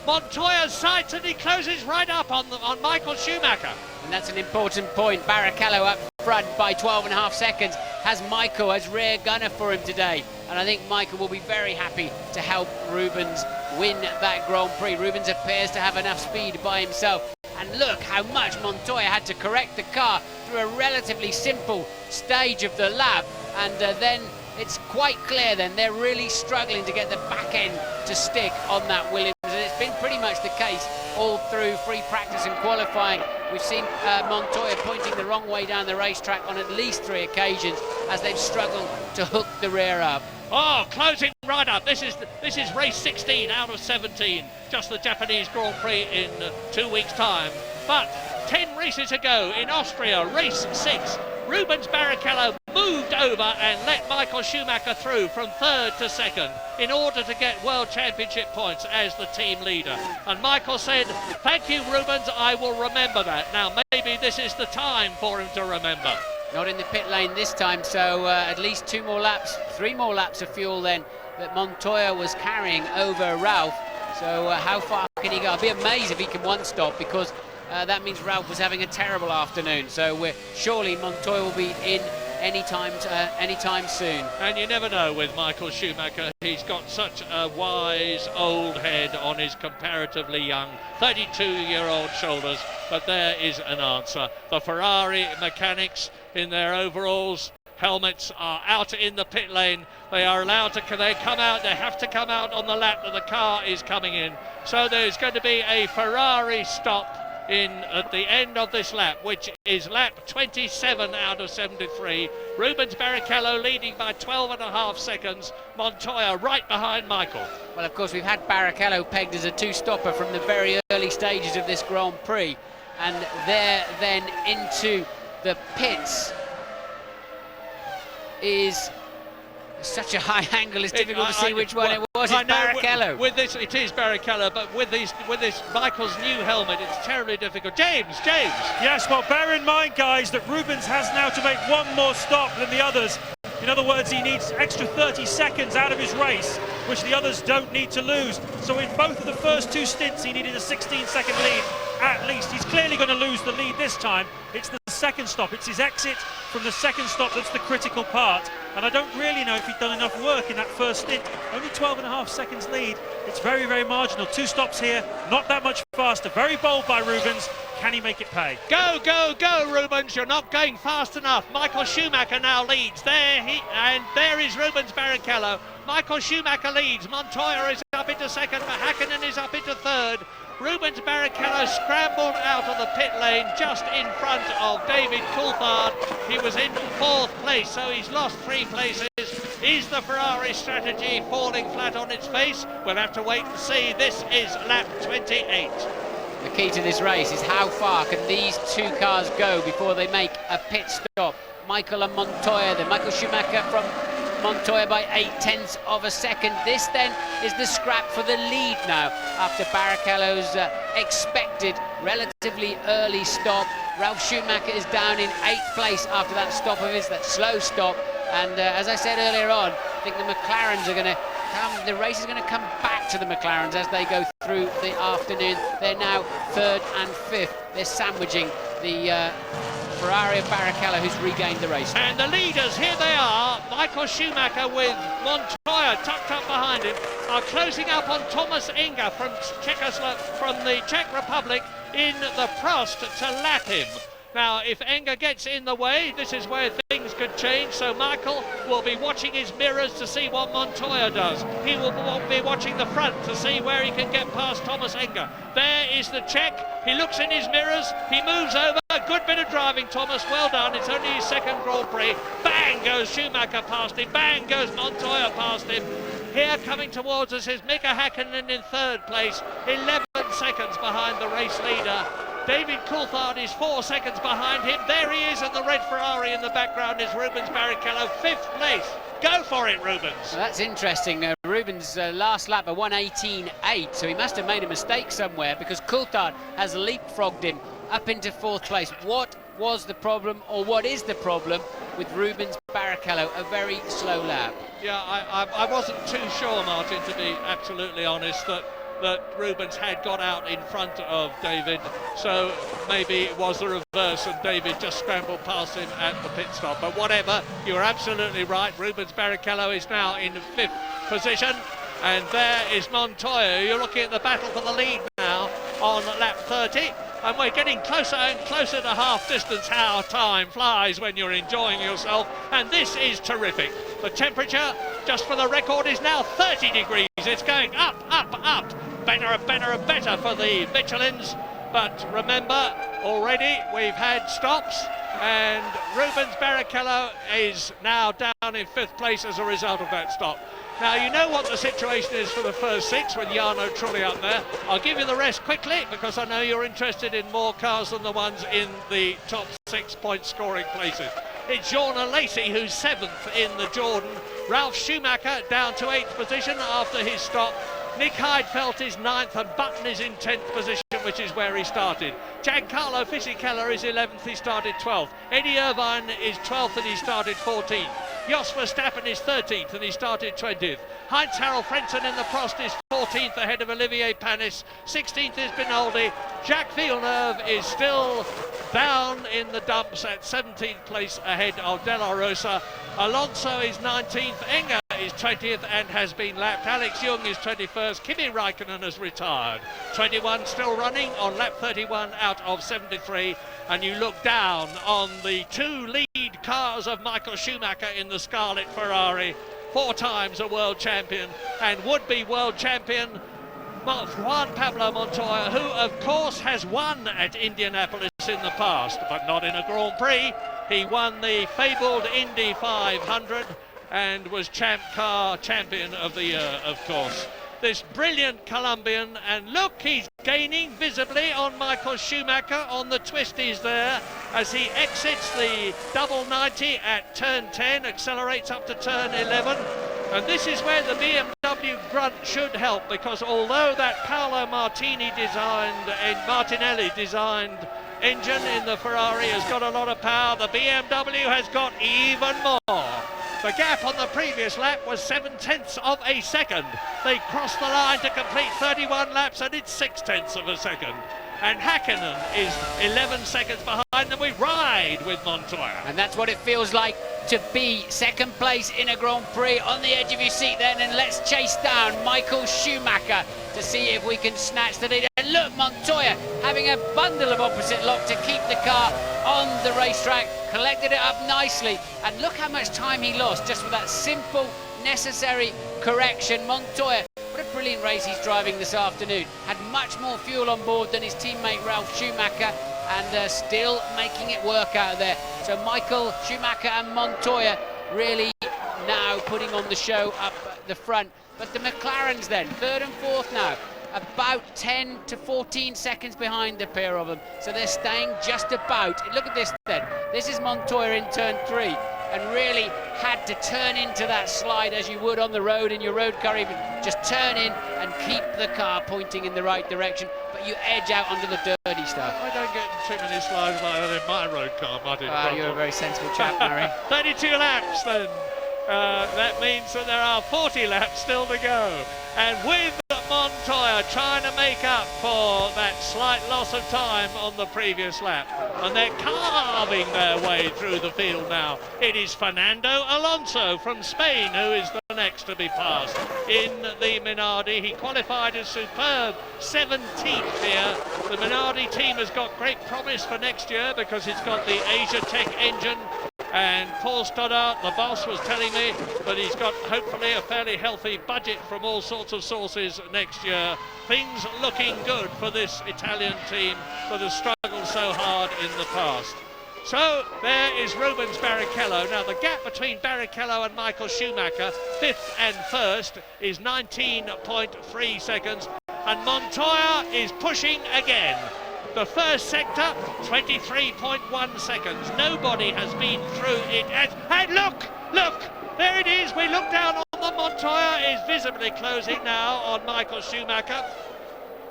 Montoya's sights, and he closes right up on Michael Schumacher. And that's an important point. Barrichello up front by 12.5 seconds, has Michael as rear gunner for him today. And I think Michael will be very happy to help Rubens win that Grand Prix. Rubens appears to have enough speed by himself. And look how much Montoya had to correct the car through a relatively simple stage of the lap. And then it's quite clear then they're really struggling to get the back end to stick on that Williams. And it's been pretty much the case all through free practice and qualifying. We've seen Montoya pointing the wrong way down the racetrack on at least 3 occasions as they've struggled to hook the rear up. Oh, closing right up. This is race 16 out of 17. Just the Japanese Grand Prix in 2 weeks' time. But 10 races ago in Austria, race 6, Rubens Barrichello moved over and let Michael Schumacher through from third to second in order to get World Championship points as the team leader. And Michael said, "Thank you, Rubens, I will remember that." Now, maybe this is the time for him to remember. Not in the pit lane this time, so at least 3 more laps of fuel then that Montoya was carrying over Ralph. So how far can he go? I'll be amazed if he can one stop, because that means Ralph was having a terrible afternoon. So surely Montoya will be in anytime soon. And you never know with Michael Schumacher. He's got such a wise old head on his comparatively young 32-year-old shoulders. But there is an answer. The Ferrari mechanics in their overalls, helmets, are out in the pit lane. They are allowed to, they come out, they have to come out on the lap that the car is coming in. So there's going to be a Ferrari stop at the end of this lap, which is lap 27 out of 73. Rubens Barrichello leading by 12.5 seconds. Montoya right behind Michael. Well, of course, we've had Barrichello pegged as a two-stopper from the very early stages of this Grand Prix, and there then into the pits is Such a high angle, it's difficult to see which one it was. It's Barrichello. With this, it is Barrichello, but with this Michael's new helmet, it's terribly difficult. James. Yes, well, bear in mind, guys, that Rubens has now to make one more stop than the others. In other words, he needs extra 30 seconds out of his race, which the others don't need to lose. So in both of the first two stints, he needed a 16-second lead at least. He's clearly going to lose the lead this time. It's the second stop. It's his exit from the second stop that's the critical part. And I don't really know if he'd done enough work in that first stint. Only 12.5 seconds lead. It's very, very marginal. Two stops here, not that much faster. Very bold by Rubens. Can he make it pay? Go, Rubens. You're not going fast enough. Michael Schumacher now leads. There is Rubens Barrichello. Michael Schumacher leads. Montoya is up into second. Hakkinen is up into third. Rubens Barrichello scrambled out of the pit lane just in front of David Coulthard. He was in fourth place, so he's lost 3 places. Is the Ferrari strategy falling flat on its face? We'll have to wait and see. This is lap 28. The key to this race is how far can these two cars go before they make a pit stop. Michael and Montoya, then Michael Schumacher from Montoya by 0.8 of a second. This then is the scrap for the lead now after Barrichello's expected relatively early stop. Ralf Schumacher is down in 8th place after that stop of his, that slow stop. And as I said earlier on, I think the McLarens are going to come, the race is going to come back to the McLarens as they go through the afternoon. They're now 3rd and 5th. They're sandwiching the Ferrari of Barrichello, who's regained the race. And the leaders, here they are. Michael Schumacher with Montoya tucked up behind him are closing up on Thomas Inga from the Czech Republic in the Prost to lap him. Now, if Enga gets in the way, this is where things could change. So Michael will be watching his mirrors to see what Montoya does. He will be watching the front to see where he can get past Thomas Enga. There is the Czech. He looks in his mirrors. He moves over. Good bit of driving, Thomas. Well done. It's only his second Grand Prix. Bang goes Schumacher past him. Bang goes Montoya past him. Here coming towards us is Mika Hakkinen in 3rd place, 11 seconds behind the race leader. David Coulthard is 4 seconds behind him. There he is, and the red Ferrari in the background is Rubens Barrichello, 5th place. Go for it, Rubens. Well, that's interesting. Rubens' last lap, a 1:18.8, so he must have made a mistake somewhere because Coulthard has leapfrogged him up into 4th place. What was the problem, or what is the problem with Rubens Barrichello? A very slow lap. Yeah, I wasn't too sure, Martin, to be absolutely honest, that Rubens had got out in front of David, so maybe it was the reverse and David just scrambled past him at the pit stop. But whatever, you're absolutely right. Rubens Barrichello is now in 5th position, and there is Montoya. You're looking at the battle for the lead now on lap 30, and we're getting closer and closer to half distance. How time flies when you're enjoying yourself, and this is terrific. The temperature, just for the record, is now 30 degrees. It's going up. Better and better and better for the Michelins. But remember, already we've had stops, and Rubens Barrichello is now down in 5th place as a result of that stop. Now, you know what the situation is for the first 6 with Jarno Trulli up there. I'll give you the rest quickly because I know you're interested in more cars than the ones in the top 6 point scoring places. It's Jorna Lacey who's 7th in the Jordan. Ralf Schumacher down to 8th position after his stop. Nick Heidfeld is 9th and Button is in 10th position, which is where he started. Giancarlo Fisichella is 11th, he started 12th. Eddie Irvine is 12th and he started 14th. Jos Verstappen is 13th and he started 20th. Heinz-Harald Frentzen in the Prost is 14th ahead of Olivier Panis. 16th is Binoldi. Jacques Villeneuve is still down in the dumps at 17th place ahead of De La Rosa. Alonso is 19th. Enga is 20th and has been lapped. Alex Young is 21st. Kimi Raikkonen has retired. 21 still running on lap 31 out of 73. And you look down on the 2 lead cars of Michael Schumacher in the Scarlet Ferrari. 4 times a world champion and would-be world champion Juan Pablo Montoya, who of course has won at Indianapolis in the past, but not in a Grand Prix. He won the fabled Indy 500 and was car champion of the year, of course. This brilliant Colombian, and look, he's gaining visibly on Michael Schumacher on the twisties there, as he exits the double 90 at turn 10, accelerates up to turn 11. And this is where the BMW grunt should help, because although that Paolo Martinelli designed engine in the Ferrari has got a lot of power, the BMW has got even more. The gap on the previous lap was 0.7 of a second. They crossed the line to complete 31 laps and it's 0.6 of a second. And Hakkinen is 11 seconds behind, and we ride with Montoya. And that's what it feels like to be second place in a Grand Prix, on the edge of your seat then. And let's chase down Michael Schumacher to see if we can snatch the lead. And look, Montoya having a bundle of opposite lock to keep the car on the racetrack, collected it up nicely. And look how much time he lost just with that simple, necessary correction. Montoya, what a brilliant race he's driving this afternoon. Had much more fuel on board than his teammate Ralf Schumacher, and still making it work out there. So Michael Schumacher and Montoya really now putting on the show up the front. But the McLarens then, third and fourth now, about 10 to 14 seconds behind the pair of them. So they're staying just about. Look at this then. This is Montoya in turn 3, and really had to turn into that slide as you would on the road in your road car. Even just turn in and keep the car pointing in the right direction, but you edge out onto the dirty stuff. I don't get too many slides like that in my road car, Martin. You're a very sensible chap, Murray. 32 laps then. That means that there are 40 laps still to go. And with Montoya trying to make up for that slight loss of time on the previous lap. And they're carving their way through the field now. It is Fernando Alonso from Spain who is the next to be passed in the Minardi. He qualified as superb 17th here. The Minardi team has got great promise for next year because it's got the Asia Tech engine. And Paul Stoddart, the boss, was telling me that he's got hopefully a fairly healthy budget from all sorts of sources next year. Things looking good for this Italian team that has struggled so hard in the past. So there is Rubens Barrichello. Now the gap between Barrichello and Michael Schumacher, 5th and 1st, is 19.3 seconds. And Montoya is pushing again. The first sector, 23.1 seconds. Nobody has been through it. And look, there it is. We look down on the Montoya is visibly closing now on Michael Schumacher.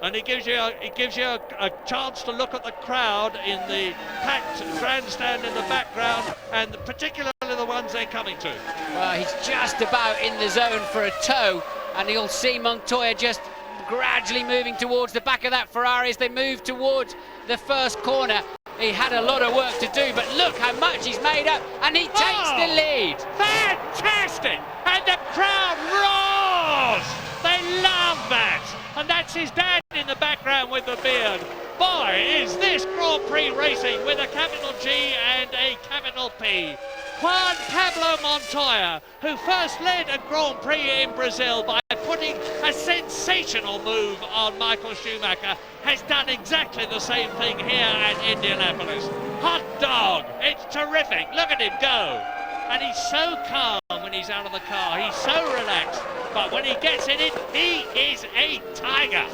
And it gives you a chance to look at the crowd in the packed grandstand in the background, and particularly the ones they're coming to. Well, he's just about in the zone for a tow, and you'll see Montoya just gradually moving towards the back of that Ferrari as they move towards the first corner. He had a lot of work to do, but look how much he's made up, and he takes the lead. Fantastic! And the crowd roars! They love that! And that's his dad in the background with the beard. Boy, is this Grand Prix racing with a capital G and a capital P. Juan Pablo Montoya, who first led a Grand Prix in Brazil by putting a sensational move on Michael Schumacher, has done exactly the same thing here at Indianapolis. Hot dog, it's terrific, look at him go. And he's so calm when he's out of the car, he's so relaxed, but when he gets in it, he is a tiger.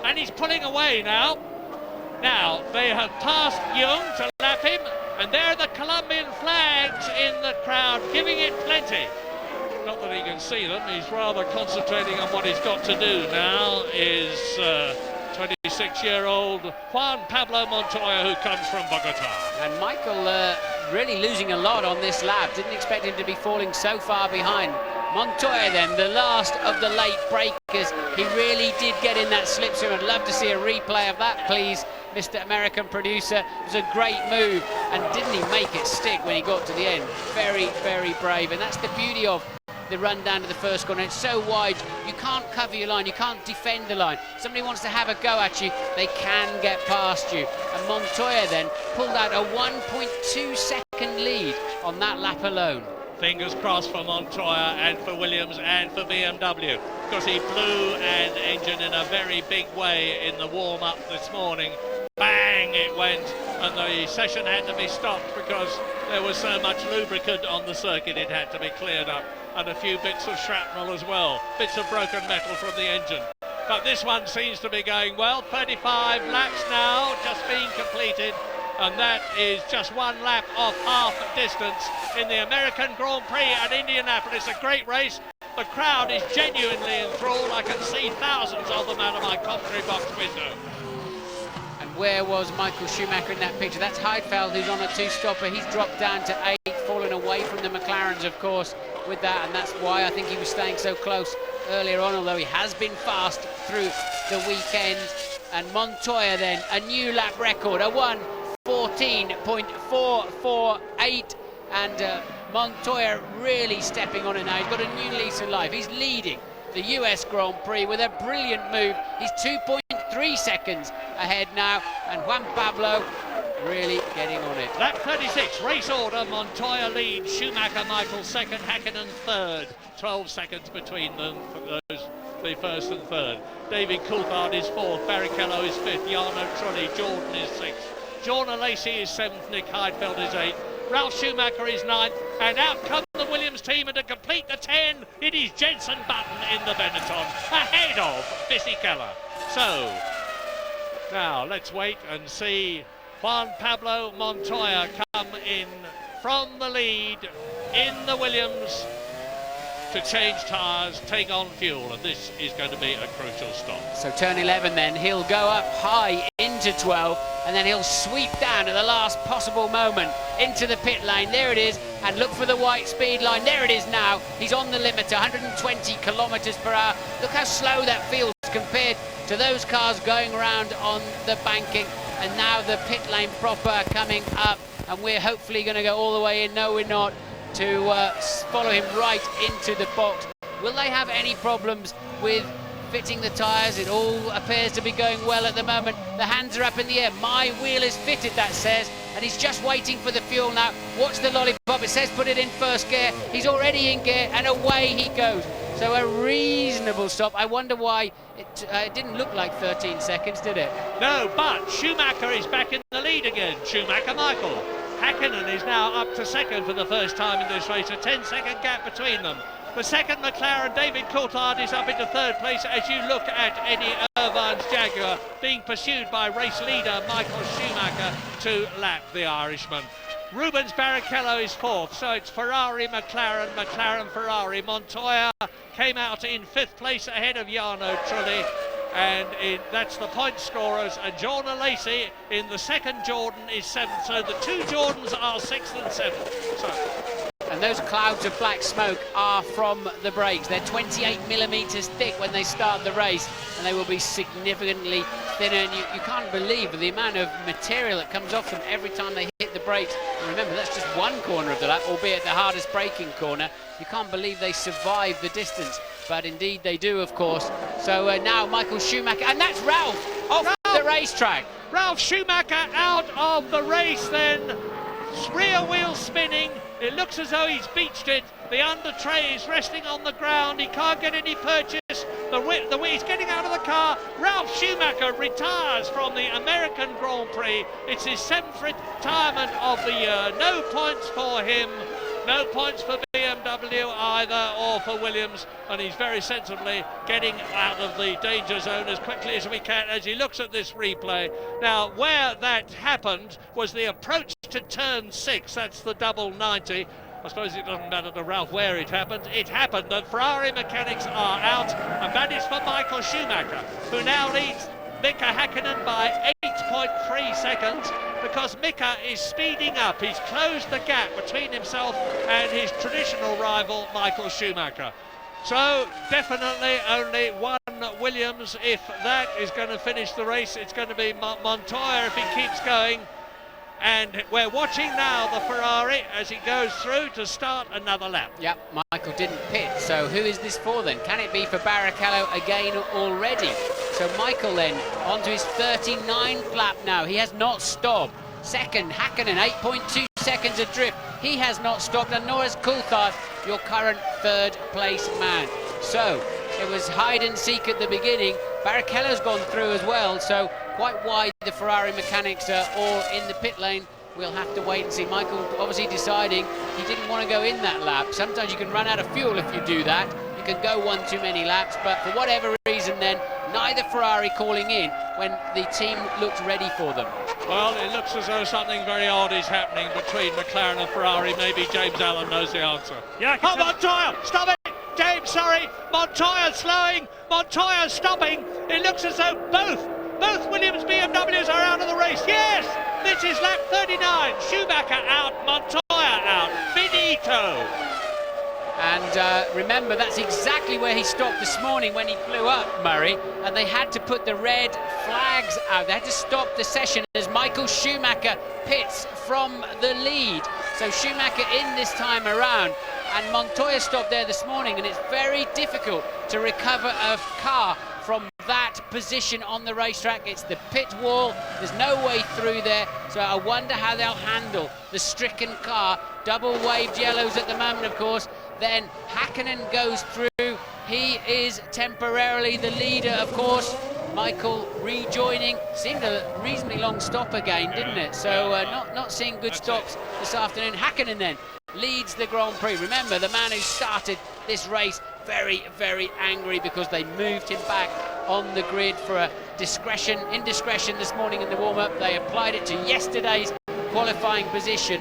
And he's pulling away now. Now, they have passed Young to lap him, and there are the Colombian flags in the crowd, giving it plenty. Not that he can see them, he's rather concentrating on what he's got to do now, is 26-year-old Juan Pablo Montoya, who comes from Bogota. And Michael really losing a lot on this lap, didn't expect him to be falling so far behind. Montoya then, the last of the late breakers, he really did get in that slipstream. I'd love to see a replay of that, please, Mr. American producer. It was a great move, and didn't he make it stick when he got to the end? Very, very brave, and that's the beauty of the run down to the first corner. It's so wide, you can't cover your line, you can't defend the line. Somebody wants to have a go at you, they can get past you. And Montoya then pulled out a 1.2 second lead on that lap alone. Fingers crossed for Montoya and for Williams and for BMW, because he blew an engine in a very big way in the warm-up this morning. Bang, it went, and the session had to be stopped because there was so much lubricant on the circuit it had to be cleared up, and a few bits of shrapnel as well, bits of broken metal from the engine. But this one seems to be going well. 35 laps now, just being completed. and that is just one lap off half distance in the American Grand Prix at Indianapolis. A great race. The crowd is genuinely enthralled. I can see thousands of them out of my commentary box window. And where was Michael Schumacher in that picture? That's Heidfeld, who's on a two-stopper. He's dropped down to 8, fallen away from the McLarens, of course, with that, and that's why I think he was staying so close earlier on, although he has been fast through the weekend. And Montoya then, a new lap record, a 1:14.448, and Montoya really stepping on it now. He's got a new lease of life. He's leading the US Grand Prix with a brilliant move. He's 2.3 seconds ahead now, and Juan Pablo really getting on it. Lap 36, race order. Montoya leads, Schumacher, Michael second, Häkkinen third. 12 seconds between them for those, the first and third. David Coulthard is fourth, Barrichello is fifth, Jarno Trulli, Jordan is sixth, Jordan Lacey is seventh, Nick Heidfeld is eighth, Ralf Schumacher is ninth, and out come the Williams team, and to complete the 10, it is Jenson Button in the Benetton, ahead of Fisichella. So, now let's wait and see Juan Pablo Montoya come in from the lead in the Williams to change tyres, take on fuel, and this is going to be a crucial stop. So turn 11 then, he'll go up high into 12, and then he'll sweep down at the last possible moment into the pit lane. There it is, and look for the white speed line. There it is now. He's on the limiter, 120 kilometres per hour. Look how slow that feels compared to those cars going around on the banking. And now the pit lane proper coming up, and we're hopefully going to go all the way in. No, we're not. To follow him right into the box. Will they have any problems with fitting the tyres? It all appears to be going well at the moment. The hands are up in the air. My wheel is fitted, that says, and he's just waiting for the fuel now. Watch the lollipop. It says put it in first gear. He's already in gear, and away he goes. So a reasonable stop. I wonder why it didn't look like 13 seconds, did it? No, but Schumacher is back in the lead again. Schumacher, Michael. Häkkinen is now up to second for the first time in this race, a 10-second gap between them. The second McLaren, David Coulthard, is up into third place as you look at Eddie Irvine's Jaguar being pursued by race leader Michael Schumacher to lap the Irishman. Rubens Barrichello is fourth, so it's Ferrari, McLaren, McLaren, Ferrari. Montoya came out in fifth place ahead of Jarno Trulli, and that's the point scorers, and Jordan Lacey in the second Jordan is seventh, so the two Jordans are sixth and seventh. And those clouds of black smoke are from the brakes. They're 28 millimeters thick when they start the race, and they will be significantly thinner, and you can't believe the amount of material that comes off them every time they hit the brakes. And remember, that's just one corner of the lap, albeit the hardest braking corner. You can't believe they survive the distance, but indeed they do, of course. So now Michael Schumacher, and that's Ralf off the racetrack. Ralf Schumacher out of the race then, rear wheel spinning. It looks as though he's beached it. The under tray is resting on the ground. He can't get any purchase. He's getting out of the car. Ralf Schumacher retires from the American Grand Prix. It's his 7th retirement of the year. No points for him. No points for BMW either, or for Williams, and he's very sensibly getting out of the danger zone as quickly as we can as he looks at this replay. Now, where that happened was the approach to turn 6, that's the double 90. I suppose it doesn't matter to Ralph where it happened. It happened. The Ferrari mechanics are out, and that is for Michael Schumacher, who now leads Mika Häkkinen by 8.3 seconds, because Mika is speeding up. He's closed the gap between himself and his traditional rival, Michael Schumacher. So definitely only one Williams. If that is going to finish the race, it's going to be Montoya if he keeps going. And we're watching now the Ferrari as he goes through to start another lap. Yep, Michael didn't pit, so who is this for then? Can it be for Barrichello again already? So Michael then onto his 39th lap now. He has not stopped. Second, Häkkinen, 8.2 seconds adrift. He has not stopped, and nor has Coulthard, your current third place man. So it was hide and seek at the beginning. Barrichello's gone through as well, so quite wide the Ferrari mechanics are all in the pit lane. We'll have to wait and see. Michael obviously deciding he didn't want to go in that lap. Sometimes you can run out of fuel if you do that. You can go one too many laps, but for whatever reason then, neither Ferrari calling in when the team looked ready for them. Well, it looks as though something very odd is happening between McLaren and Ferrari. Maybe James Allen knows the answer. Yeah, oh, Montoya! Stop it! James, sorry! Montoya slowing! Montoya stopping! It looks as though both Williams BMWs are out of the race. Yes! This is lap 39. Schumacher out, Montoya out. Finito! And remember, that's exactly where he stopped this morning when he blew up, Murray, and they had to put the red flags out. They had to stop the session as Michael Schumacher pits from the lead. So Schumacher in this time around, and Montoya stopped there this morning, and it's very difficult to recover a car from that position on the racetrack. It's the pit wall, there's no way through there, so I wonder how they'll handle the stricken car. Double waved yellows at the moment, of course. Then Hakkinen goes through. He is temporarily the leader, of course. Michael rejoining. Seemed a reasonably long stop again, didn't it? So not seeing good stops this afternoon. Hakkinen then leads the Grand Prix. Remember, the man who started this race very, very angry because they moved him back on the grid for a indiscretion this morning in the warm-up. They applied it to yesterday's qualifying position.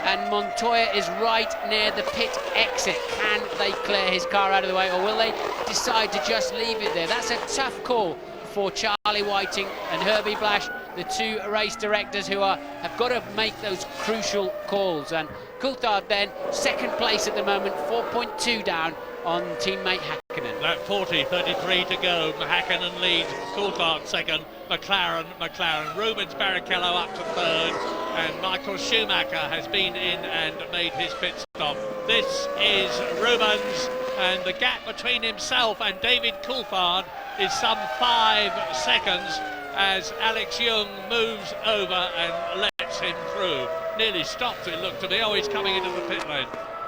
And Montoya is right near the pit exit. Can they clear his car out of the way, or will they decide to just leave it there? That's a tough call for Charlie Whiting and Herbie Blash, the two race directors who have got to make those crucial calls. And Coulthard then, second place at the moment, 4.2 down on teammate Hakkinen. Lap 40, 33 to go. Hakkinen leads, Coulthard second, McLaren. Rubens Barrichello up to third, and Michael Schumacher has been in and made his pit stop. This is Rubens, and the gap between himself and David Coulthard is some 5 seconds as Alex Young moves over and lets him through. Nearly stopped, it looked to me. Oh, he's coming into the pit lane.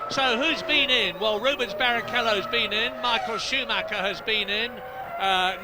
So who's been in? Well, Rubens Barrichello's been in, Michael Schumacher has been in,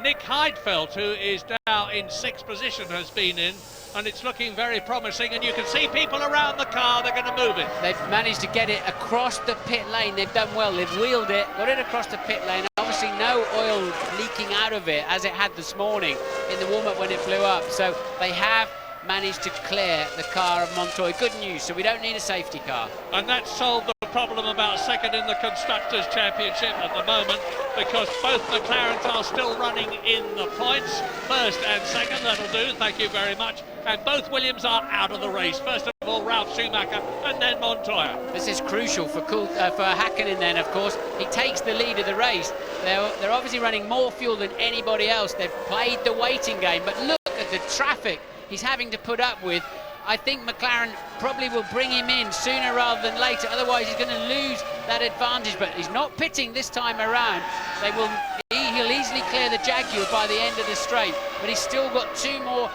Nick Heidfeld, who is now in 6th position, has been in, and it's looking very promising, and you can see people around the car. They're going to move it. They've managed to get it across the pit lane. They've done well. They've wheeled it, got it across the pit lane. Obviously no oil leaking out of it as it had this morning in the warm-up when it blew up. So they have managed to clear the car of Montoya. Good news, so we don't need a safety car. And that solved the problem about second in the Constructors' Championship at the moment, because both McLarens are still running in the points. First and second, that'll do, thank you very much. And both Williams are out of the race. First of all, Ralph Schumacher, and then Montoya. This is crucial for Hakkinen then, of course. He takes the lead of the race. They're obviously running more fuel than anybody else. They've played the waiting game, but look at the traffic he's having to put up with. I think McLaren probably will bring him in sooner rather than later, otherwise he's going to lose that advantage. But he's not pitting this time around. He'll easily clear the Jaguar by the end of the straight, but he's still got 2 more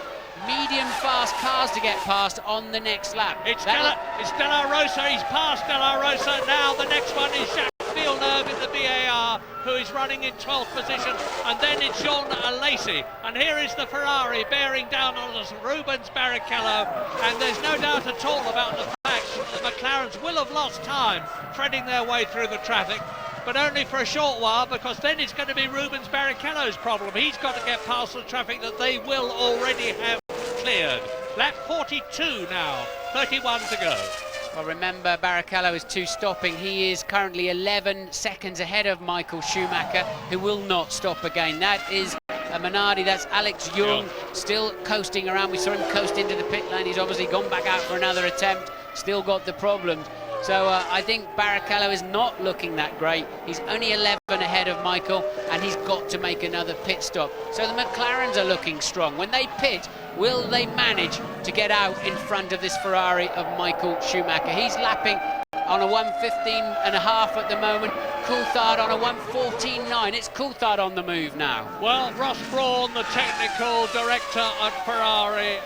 medium fast cars to get past on the next lap. It's De La Rosa. He's passed De La Rosa. Now the next one is Jacques Villeneuve in the BAR, who is running in 12th position, and then it's Jean Alesi, and here is the Ferrari bearing down on us, Rubens Barrichello, and there's no doubt at all about the fact that the McLarens will have lost time threading their way through the traffic, but only for a short while, because then it's going to be Rubens Barrichello's problem. He's got to get past the traffic that they will already have cleared. Lap 42 now, 31 to go. Well, remember, Barrichello is 2 stopping. He is currently 11 seconds ahead of Michael Schumacher, who will not stop again. That is a Minardi. That's Alex Young, still coasting around. We saw him coast into the pit lane. He's obviously gone back out for another attempt. Still got the problems. So I think Barrichello is not looking that great. He's only 11 ahead of Michael, and he's got to make another pit stop. So the McLarens are looking strong. When they pit, will they manage to get out in front of this Ferrari of Michael Schumacher? He's lapping on a 1:15.5 at the moment. Coulthard on a 1:14.9. It's Coulthard on the move now. Well, Ross Brawn, the technical director at Ferrari,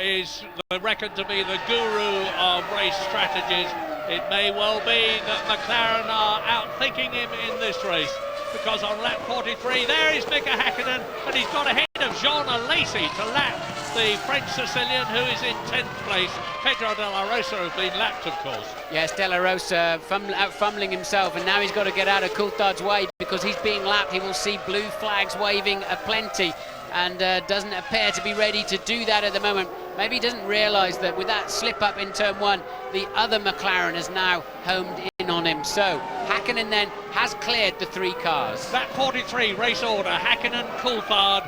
is reckoned to be the guru of race strategies. It may well be that McLaren are outthinking him in this race, because on lap 43 there is Mika Hakkinen, and he's got ahead of Jean Alesi to lap the French Sicilian, who is in 10th place. Pedro De La Rosa has been lapped, of course. Yes, De La Rosa out fumbling himself, and now he's got to get out of Coulthard's way because he's being lapped. He will see blue flags waving aplenty. and doesn't appear to be ready to do that at the moment. Maybe he doesn't realise that with that slip up in turn one, the other McLaren has now homed in on him. So Hakkinen then has cleared the 3 cars. That 43 race order, Hakkinen, Coulthard,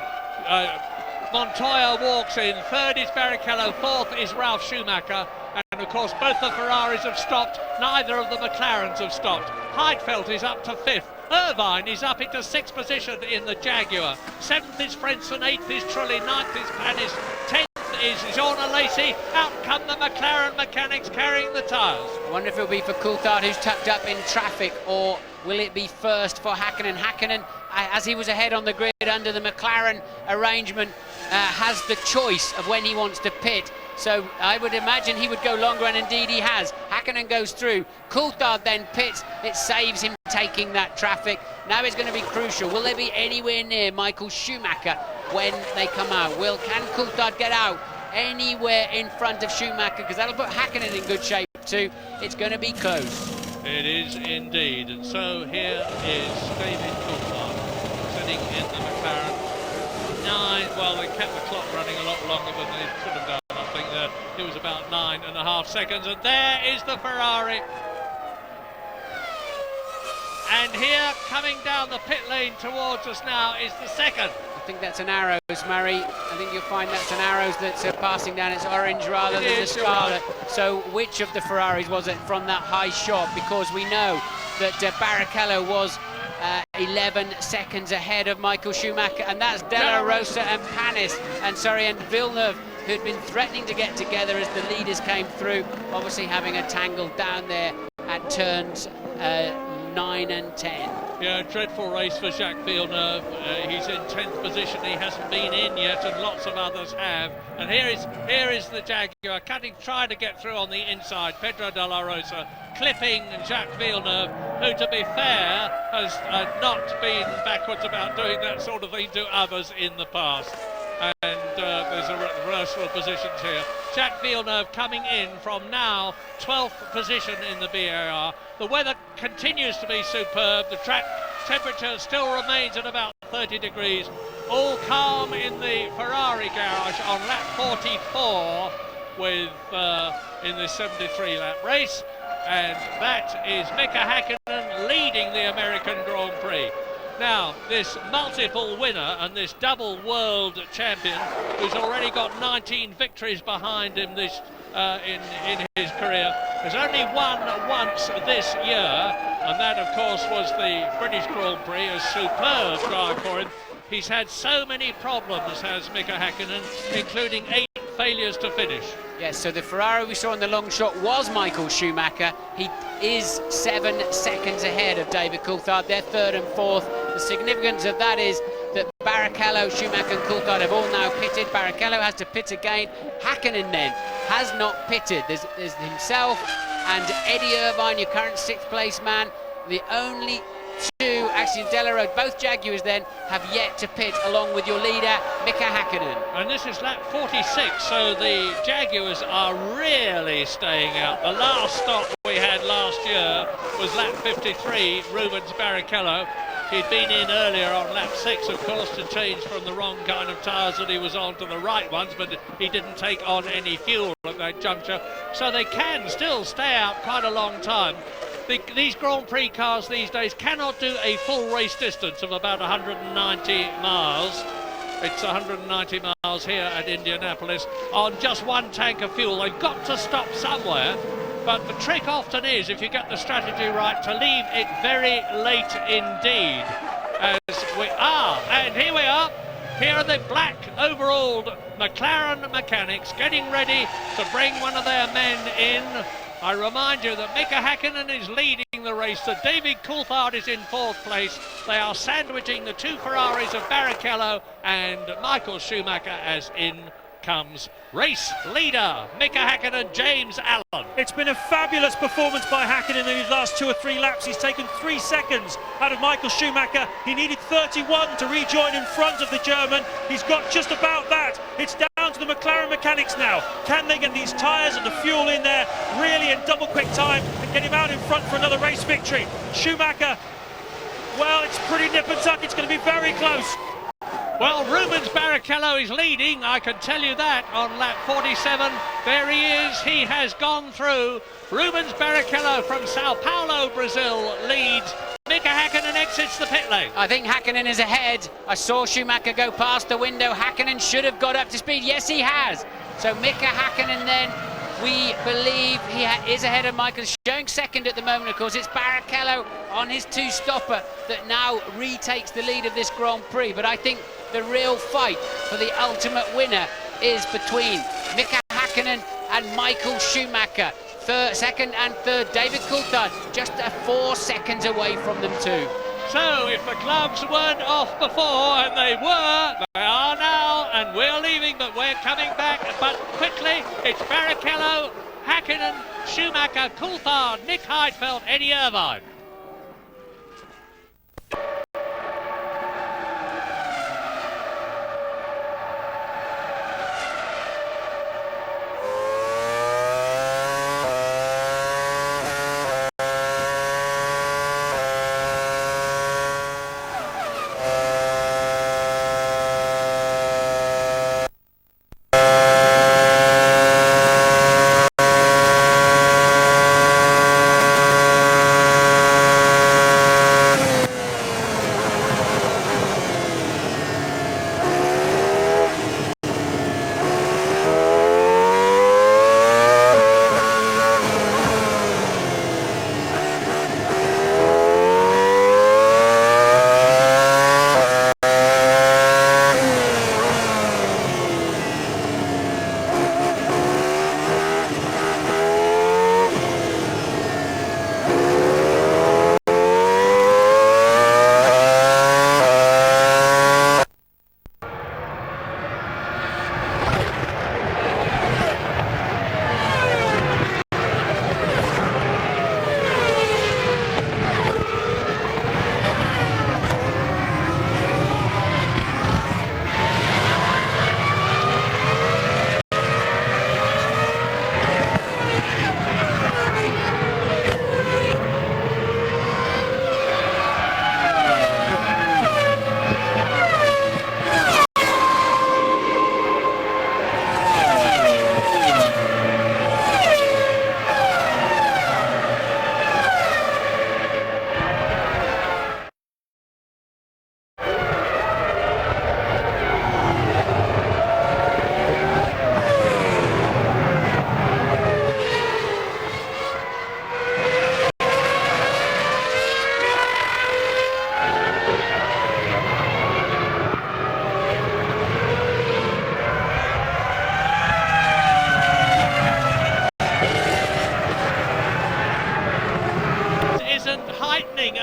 Montoya walks in, 3rd is Barrichello, 4th is Ralf Schumacher, and of course both the Ferraris have stopped, neither of the McLarens have stopped. Heidfeld is up to 5th, Irvine is up into 6th position in the Jaguar, 7th is Frenson, 8th is Trulli, 9th is Panis, 10th is Jean Alesi. Out come the McLaren mechanics carrying the tyres. I wonder if it'll be for Coulthard, who's tucked up in traffic, or will it be first for Hakkinen? Hakkinen, as he was ahead on the grid under the McLaren arrangement, has the choice of when he wants to pit. So I would imagine he would go longer, and indeed he has. Hakkinen goes through. Coulthard then pits. It saves him taking that traffic. Now it's going to be crucial. Will they be anywhere near Michael Schumacher when they come out? Can Coulthard get out anywhere in front of Schumacher? Because that'll put Hakkinen in good shape too. It's going to be close. It is indeed. And so here is David Coulthard sitting in the McLaren. Well, they kept the clock running a lot longer than they could have done. I think that it was about 9.5 seconds, and there is the Ferrari. And here, coming down the pit lane towards us now, is the 2nd. I think that's an Arrows, Murray. I think you'll find that's an Arrows that's passing down. It's orange rather than the Scarlet. So which of the Ferraris was it from that high shot? Because we know that Barrichello was 11 seconds ahead of Michael Schumacher, and that's Della Rosa and Panis, and Villeneuve, who'd been threatening to get together as the leaders came through, obviously having a tangle down there at turns 9 and 10. Yeah, dreadful race for Jacques Villeneuve. He's in 10th position. He hasn't been in yet, and lots of others have. And here is the Jaguar trying to get through on the inside. Pedro Della Rosa clipping Jacques Villeneuve, who, to be fair, has not been backwards about doing that sort of thing to others in the past. And there's a reversal of positions here. Jacques Villeneuve coming in from now 12th position in the BAR. The weather continues to be superb. The track temperature still remains at about 30 degrees. All calm in the Ferrari garage on lap 44 with in this 73 lap race. And that is Mika Hakkinen leading the American Grand Prix. Now, this multiple winner and this double world champion, who's already got 19 victories behind him this in his career, has only won once this year, and that, of course, was the British Grand Prix, a superb drive for him. He's had so many problems, has Mika Hakkinen, including 8 failures to finish. Yes, so the Ferrari we saw in the long shot was Michael Schumacher. He is 7 seconds ahead of David Coulthard. They're 3rd and 4th. The significance of that is that Barrichello, Schumacher and Coulthard have all now pitted. Barrichello has to pit again. Hakkinen then has not pitted. There's himself and Eddie Irvine, your current 6th place man. The only 2, actually Della Rosa, both Jaguars then have yet to pit along with your leader, Mika Hakkinen. And this is lap 46, so the Jaguars are really staying out. The last stop we had last year was lap 53, Rubens Barrichello. He'd been in earlier on lap 6, of course, to change from the wrong kind of tyres that he was on to the right ones, but he didn't take on any fuel at that juncture. So they can still stay out quite a long time. These Grand Prix cars these days cannot do a full race distance of about 190 miles. It's 190 miles here at Indianapolis on just one tank of fuel. They've got to stop somewhere. But the trick often is, if you get the strategy right, to leave it very late indeed. As we are, and here we are. Here are the black overalled McLaren mechanics getting ready to bring one of their men in. I remind you that Mika Hakkinen is leading the race, that David Coulthard is in 4th place. They are sandwiching the 2 Ferraris of Barrichello and Michael Schumacher as in comes race leader Mika Hakkinen, James Allen. It's been a fabulous performance by Hakkinen in his last 2 or 3 laps. He's taken 3 seconds out of Michael Schumacher. He needed 31 to rejoin in front of the German. He's got just about that. It's down to the McLaren mechanics now. Can they get these tyres and the fuel in there really in double quick time and get him out in front for another race victory? Schumacher, well, it's pretty nip and tuck. It's going to be very close. Well, Rubens Barrichello is leading, I can tell you that, on lap 47. There he is, he has gone through. Rubens Barrichello from Sao Paulo, Brazil, leads. Mika Häkkinen exits the pit lane. I think Häkkinen is ahead. I saw Schumacher go past the window. Häkkinen should have got up to speed. Yes, he has. So Mika Häkkinen then, we believe he is ahead of Michael. Showing second at the moment, of course. It's Barrichello on his two-stopper that now retakes the lead of this Grand Prix. But I think the real fight for the ultimate winner is between Mika Häkkinen and Michael Schumacher. Second and third, David Coulthard just 4 seconds away from them too. So if the gloves weren't off before, and they were, they are now, and we're leaving, but we're coming back. But quickly, it's Barrichello, Häkkinen, Schumacher, Coulthard, Nick Heidfeld, Eddie Irvine.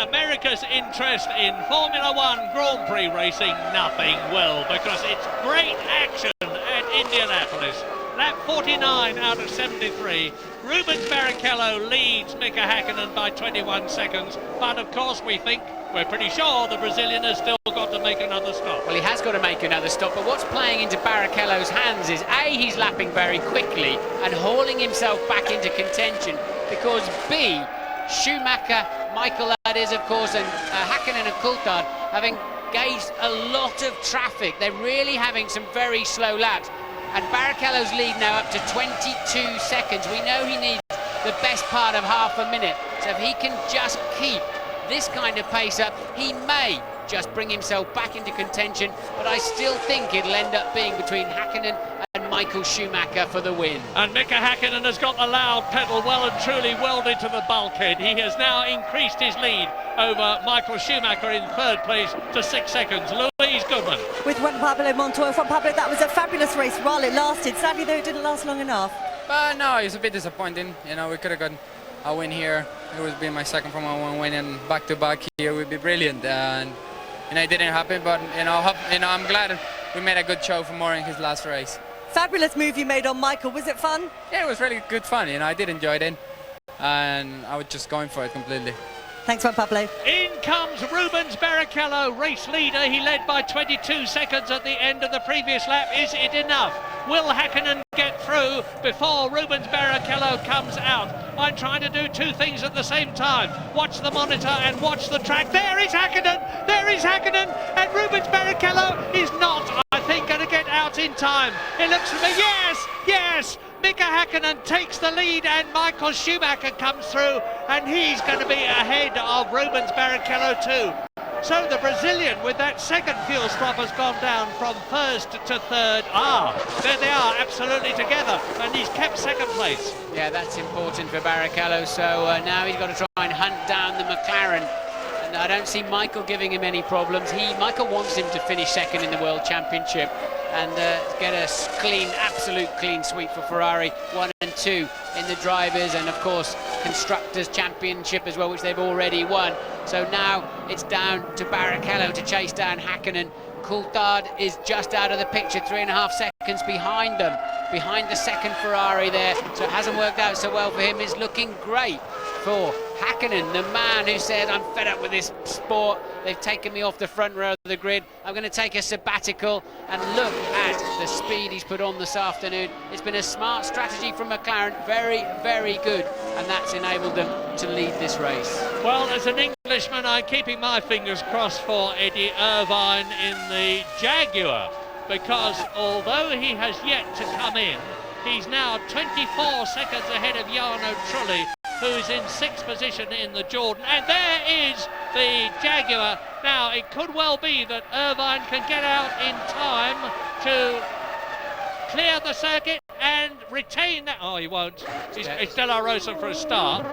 America's interest in Formula One Grand Prix racing, nothing will, because it's great action at Indianapolis. Lap 49 out of 73. Rubens Barrichello leads Mika Häkkinen by 21 seconds, but of course we're pretty sure the Brazilian has still got to make another stop. Well, he has got to make another stop, but what's playing into Barrichello's hands is A, he's lapping very quickly and hauling himself back into contention, because B, Schumacher, Michael that is, of course, and Häkkinen and Coulthard have engaged a lot of traffic. They're really having some very slow laps. And Barrichello's lead now up to 22 seconds. We know he needs the best part of half a minute. So if he can just keep this kind of pace up, he may just bring himself back into contention. But I still think it'll end up being between Häkkinen and Michael Schumacher for the win. And Mika Häkkinen has got the loud pedal well and truly welded to the bulkhead. He has now increased his lead over Michael Schumacher in third place to 6 seconds. Louise Goodman. With Juan Pablo Montoya. Juan Pablo, that was a fabulous race while it lasted. Sadly, though, it didn't last long enough. No, it's a bit disappointing. You know, we could have got a win here. It would be my second Formula One win, and back-to-back here would be brilliant. And it didn't happen, but I'm glad we made a good show for Moore in his last race. Fabulous move you made on Michael. Was it fun? Yeah, it was really good fun. I did enjoy it, and I was just going for it completely. Thanks, Juan Pablo. In comes Rubens Barrichello, race leader. He led by 22 seconds at the end of the previous lap. Is it enough? Will Häkkinen get through before Rubens Barrichello comes out? I'm trying to do two things at the same time. Watch the monitor and watch the track. There is Häkkinen! There is Hakkinen, and Rubens Barrichello is not, I think, going to get out in time. It looks to me, yes, Mika Hakkinen takes the lead, and Michael Schumacher comes through, and he's going to be ahead of Rubens Barrichello too. So the Brazilian with that second fuel stop has gone down from first to third. There they are, absolutely together, and he's kept second place. Yeah, that's important for Barrichello, so now he's got to try and hunt down the McLaren. And I don't see Michael giving him any problems. Michael wants him to finish second in the World Championship and get a clean, absolute clean sweep for Ferrari, 1 and 2 in the drivers and of course Constructors Championship as well, which they've already won. So now it's down to Barrichello to chase down Hakkinen. Coulthard is just out of the picture, 3.5 seconds behind them, behind the second Ferrari there, so it hasn't worked out so well for him. It's looking great for Hakkinen, the man who said, I'm fed up with this sport, they've taken me off the front row of the grid, I'm going to take a sabbatical. And look at the speed he's put on this afternoon. It's been a smart strategy from McLaren, very, very good, and that's enabled them to lead this race. Well, as an Englishman, I'm keeping my fingers crossed for Eddie Irvine in the Jaguar, because although he has yet to come in, he's now 24 seconds ahead of Jarno Trulli, who's in 6th position in the Jordan, and there is the Jaguar. Now, it could well be that Irvine can get out in time to clear the circuit and retain that. Oh, he won't. It's De La Rosa for a start,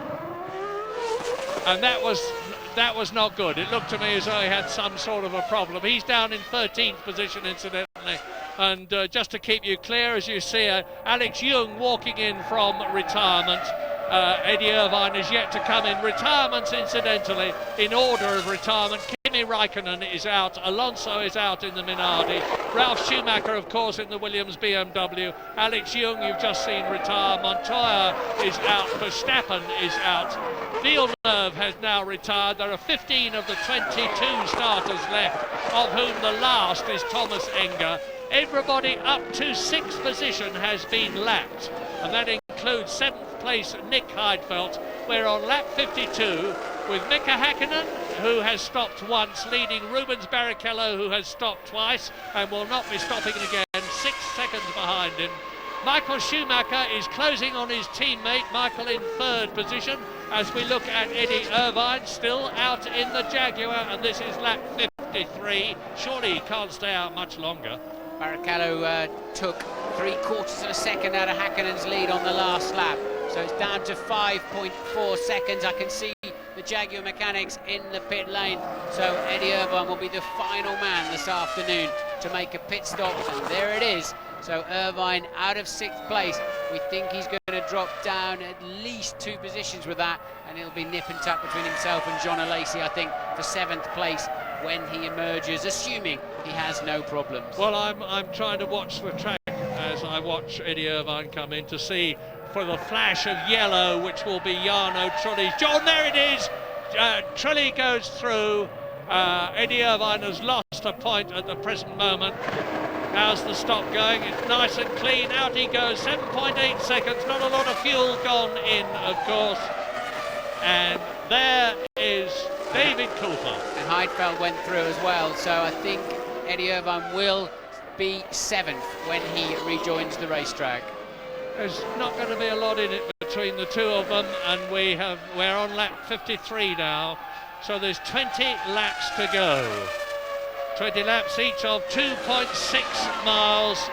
and that was not good. It looked to me as though he had some sort of a problem. He's down in 13th position, incidentally. And just to keep you clear, as you see, Alex Young walking in from retirement. Eddie Irvine is yet to come in. Retirements, incidentally, in order of retirement. Kimi Raikkonen is out, Alonso is out in the Minardi, Ralf Schumacher, of course, in the Williams BMW, Alex Young, you've just seen retire, Montoya is out, Verstappen is out, Villeneuve has now retired. There are 15 of the 22 starters left, of whom the last is Thomas Enger. Everybody up to 6th position has been lapped, and that includes 7th place Nick Heidfeld. We're on lap 52 with Mika Hakkinen, who has stopped once, leading Rubens Barrichello, who has stopped twice and will not be stopping again, 6 seconds behind him. Michael Schumacher is closing on his teammate, Michael in 3rd position, as we look at Eddie Irvine, still out in the Jaguar, and this is lap 53. Surely he can't stay out much longer. Barrichello took 3/4 of a second out of Hakkinen's lead on the last lap, so it's down to 5.4 seconds. I can see the Jaguar mechanics in the pit lane, so Eddie Irvine will be the final man this afternoon to make a pit stop, and there it is. So Irvine out of 6th place. We think he's going to drop down at least 2 positions with that, and it'll be nip and tuck between himself and John Alesi, I think, for 7th place when he emerges, assuming he has no problems. Well, I'm trying to watch the track as I watch Eddie Irvine come in to see for the flash of yellow, which will be Jarno Trulli's. John, there it is. Trulli goes through. Eddie Irvine has lost a point at the present moment. How's the stop going? It's nice and clean. Out he goes, 7.8 seconds. Not a lot of fuel gone in, of course. And there is David Coulthard. And Heidfeld went through as well, so I think Eddie Irvine will be 7th when he rejoins the racetrack. There's not going to be a lot in it between the two of them, and we're on lap 53 now, so there's 20 laps to go. 20 laps each of 2.6 miles,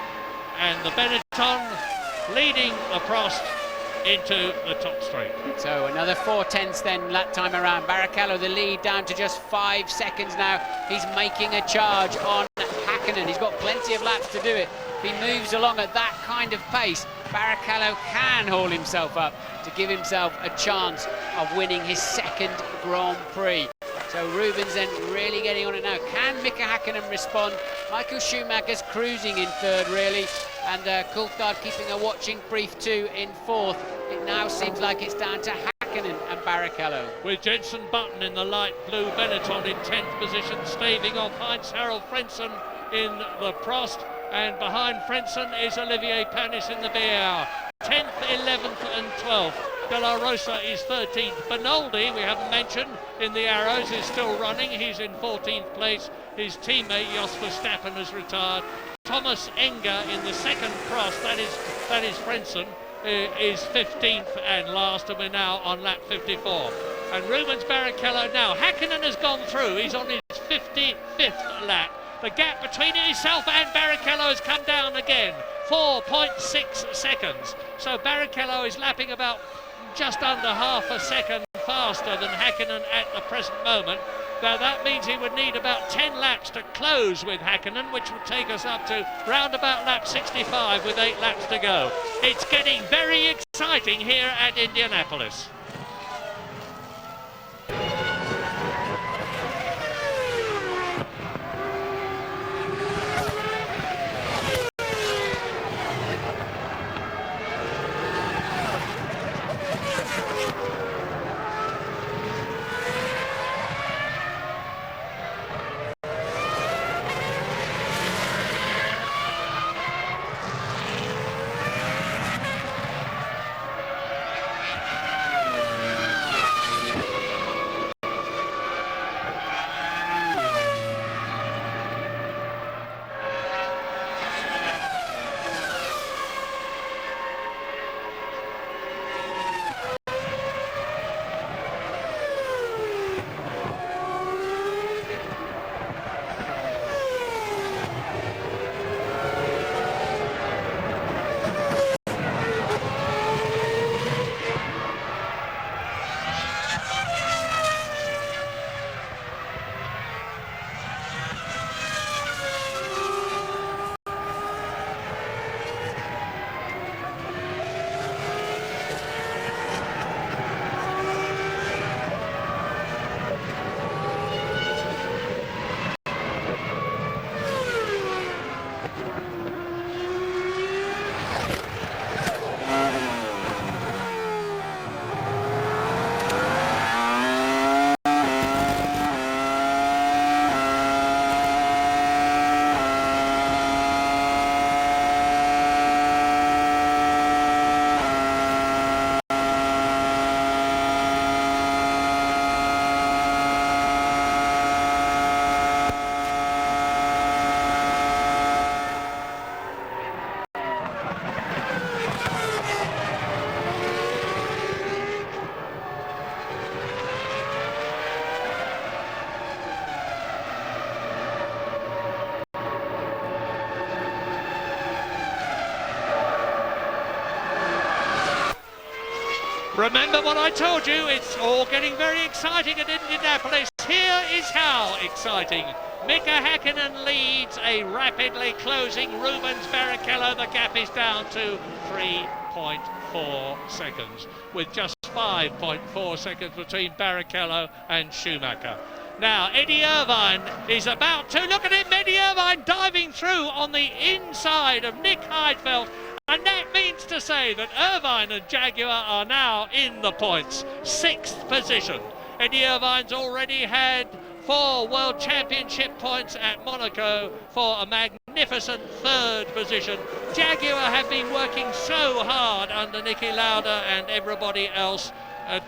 and the Benetton leading the Prost into the top straight. So another 4/10 then lap time around. Barrichello the lead down to just 5 seconds now. He's making a charge on Hakkinen. He's got plenty of laps to do it. If he moves along at that kind of pace, Barrichello can haul himself up to give himself a chance of winning his 2nd Grand Prix. So Rubens then really getting on it now. Can Mika Hakkinen respond? Michael Schumacher's cruising in 3rd really, and Coulthard keeping a watching brief too in 4th. It now seems like it's down to Hakkinen and Barrichello. With Jenson Button in the light blue Benetton in 10th position, staving off Heinz-Harald Frentzen in the Prost, and behind Frentzen is Olivier Panis in the BR. 10th, 11th and 12th De La Rosa is 13th. Benoldi, we haven't mentioned, in the Arrows is still running. He's in 14th place. His teammate Jos Verstappen has retired. Thomas Enger in the second cross, that is Frenson, is 15th and last, and we're now on lap 54. And Rubens Barrichello now, Hakkinen has gone through, he's on his 55th lap. The gap between himself and Barrichello has come down again, 4.6 seconds. So Barrichello is lapping about just under half a second faster than Hakkinen at the present moment. Now that means he would need about 10 laps to close with Hakkinen, which would take us up to round about lap 65 with 8 laps to go. It's getting very exciting here at Indianapolis. Remember what I told you, it's all getting very exciting at Indianapolis. Here is how exciting. Mika Hakkinen leads a rapidly closing Rubens Barrichello. The gap is down to 3.4 seconds, with just 5.4 seconds between Barrichello and Schumacher. Now, Eddie Irvine is about to, look at him, Eddie Irvine diving through on the inside of Nick Heidfeld. And that means to say that Irvine and Jaguar are now in the points. 6th position. Eddie Irvine's already had 4 World Championship points at Monaco for a magnificent 3rd position. Jaguar have been working so hard under Niki Lauda and everybody else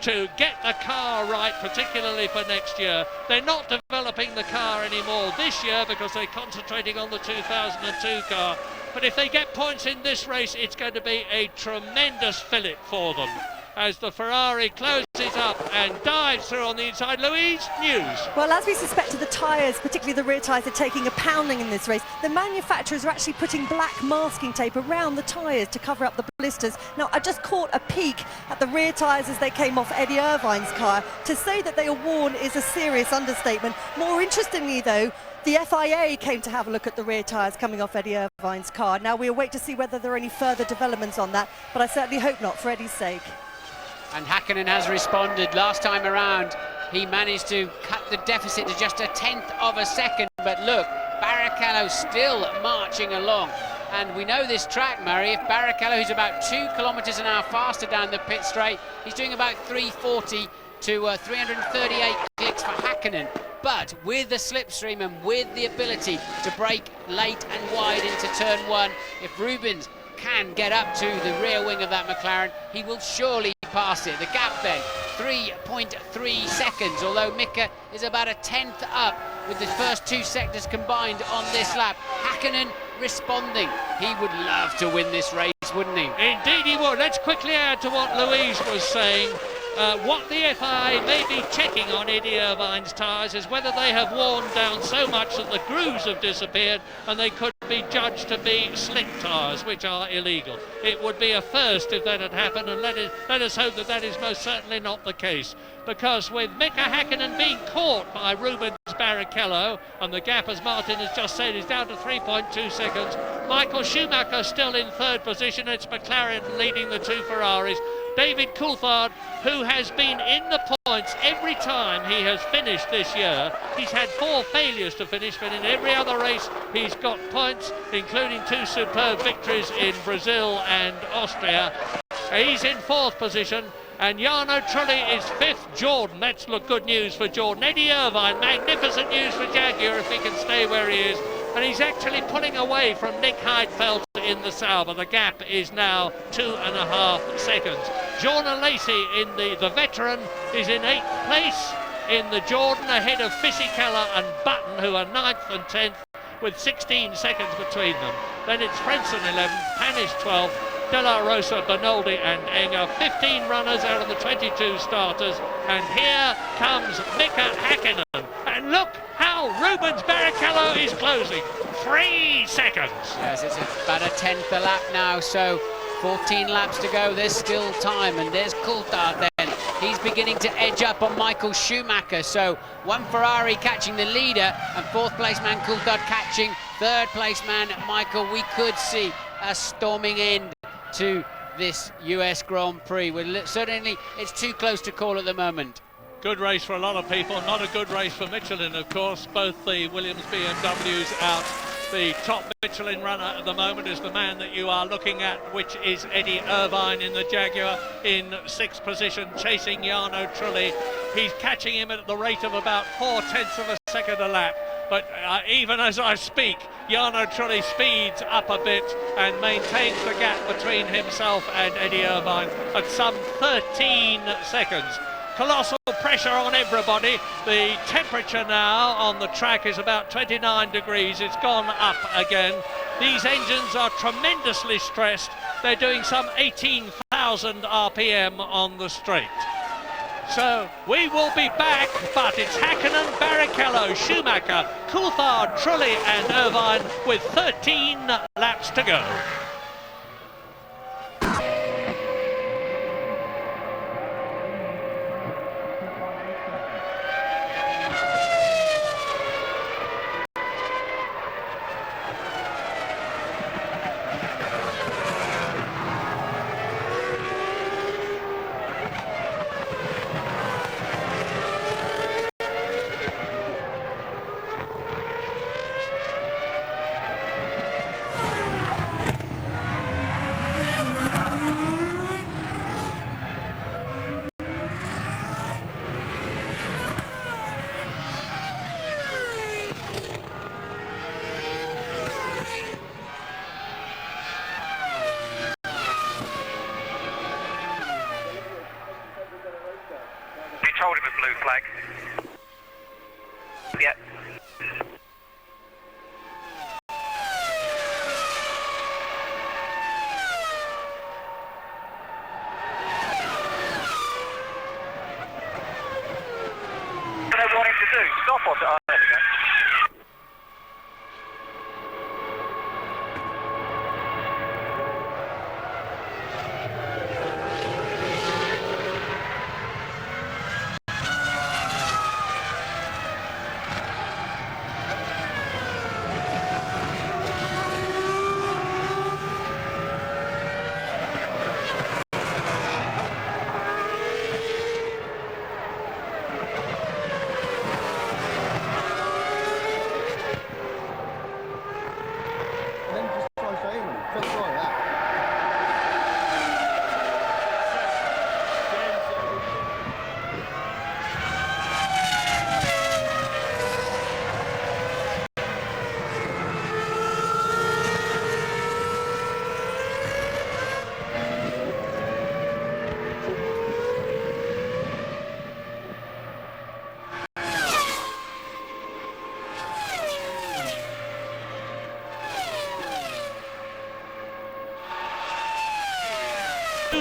to get the car right, particularly for next year. They're not developing the car anymore this year because they're concentrating on the 2002 car. But if they get points in this race, it's going to be a tremendous fillip for them as the Ferrari closes up and dives through on the inside. Louise, news. Well, as we suspected, the tyres, particularly the rear tyres, are taking a pounding in this race. The manufacturers are actually putting black masking tape around the tyres to cover up the blisters. Now, I just caught a peek at the rear tyres as they came off Eddie Irvine's car. To say that they are worn is a serious understatement. More interestingly, though, the FIA came to have a look at the rear tyres coming off Eddie Irvine's car. Now, we'll wait to see whether there are any further developments on that, but I certainly hope not for Eddie's sake. And Hakkinen has responded. Last time around, he managed to cut the deficit to just 1/10 of a second. But look, Barrichello still marching along. And we know this track, Murray. If Barrichello, who's about 2 kilometres an hour faster down the pit straight, he's doing about 340 to 338 kicks for Hakkinen. But with the slipstream and with the ability to brake late and wide into turn 1, if Rubens can get up to the rear wing of that McLaren, he will surely past it. The gap then, 3.3 seconds, although Mika is about a tenth up with the first two sectors combined on this lap. Hakkinen responding. He would love to win this race, wouldn't he? Indeed he would. Let's quickly add to what Louise was saying. What the FIA may be checking on Eddie Irvine's tyres is whether they have worn down so much that the grooves have disappeared and they could be judged to be slick tyres, which are illegal. It would be a first if that had happened, and let us hope that that is most certainly not the case. Because with Mika Hakkinen being caught by Rubens Barrichello, and the gap, as Martin has just said, is down to 3.2 seconds, Michael Schumacher still in third position. It's McLaren leading the two Ferraris. David Coulthard, who has been in the points every time he has finished this year. He's had 4 failures to finish, but in every other race he's got points, including 2 superb victories in Brazil and Austria. He's in 4th position, and Jarno Trulli is 5th. Jordan, that's good news for Jordan. Eddie Irvine, magnificent news for Jaguar if he can stay where he is. And he's actually pulling away from Nick Heidfeld in the Sauber. The gap is now 2.5 seconds. Jordan Lacey, in the veteran, is in 8th place in the Jordan, ahead of Fisichella and Button, who are 9th and 10th, with 16 seconds between them. Then it's Frenson 11th, Panish 12th, De La Rosa, Bernoldi and Enger. 15 runners out of the 22 starters. And here comes Mika Hakkinen. And look how Rubens Barrichello is closing. 3 seconds. Yes, it's about a tenth a lap now, so 14 laps to go. There's still time, and there's Coulthard then. He's beginning to edge up on Michael Schumacher, so one Ferrari catching the leader, and 4th place man Coulthard catching 3rd place man Michael. We could see a storming end to this US Grand Prix. Certainly, it's too close to call at the moment. Good race for a lot of people, not a good race for Michelin, of course. Both the Williams BMWs out. The top Michelin runner at the moment is the man that you are looking at, which is Eddie Irvine in the Jaguar in 6th position, chasing Jarno Trulli. He's catching him at the rate of about 0.4 of a second a lap. But even as I speak, Jarno Trulli speeds up a bit and maintains the gap between himself and Eddie Irvine at some 13 seconds. Colossal pressure on everybody. The temperature now on the track is about 29 degrees. It's gone up again. These engines are tremendously stressed. They're doing some 18,000 RPM on the straight. So we will be back, but it's Hakkinen, Barrichello, Schumacher, Coulthard, Trulli and Irvine with 13 laps to go.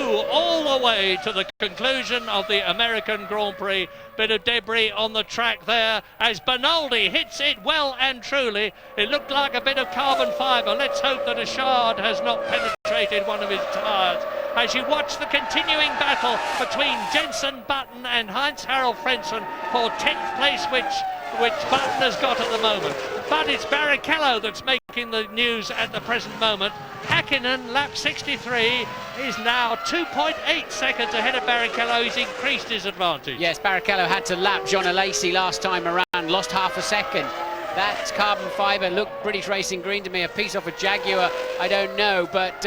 all the way to the conclusion of the American Grand Prix. Bit of debris on the track there as Bernaldi hits it well and truly. It looked like a bit of carbon fibre. Let's hope that a shard has not penetrated one of his tyres. As you watch the continuing battle between Jenson Button and Heinz-Harald Frentzen for 10th place, which Button has got at the moment. But it's Barrichello that's making the news at the present moment. Häkkinen, lap 63, is now 2.8 seconds ahead of Barrichello. He's increased his advantage. Yes, Barrichello had to lap John Alesi last time around, lost half a second. That carbon fibre looked British Racing Green to me, a piece off a Jaguar, I don't know, but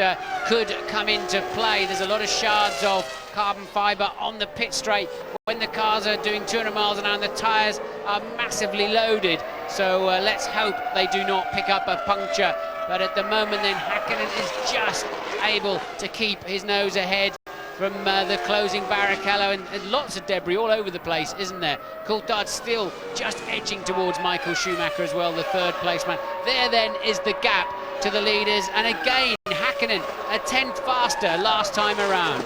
could come into play. There's a lot of shards of carbon fibre on the pit straight when the cars are doing 200 miles an hour and the tyres are massively loaded. So let's hope they do not pick up a puncture. But at the moment then Häkkinen is just able to keep his nose ahead from the closing Barrichello, and lots of debris all over the place, isn't there? Coulthard still just edging towards Michael Schumacher as well, the third placeman. There then is the gap to the leaders, and again Häkkinen a tenth faster last time around.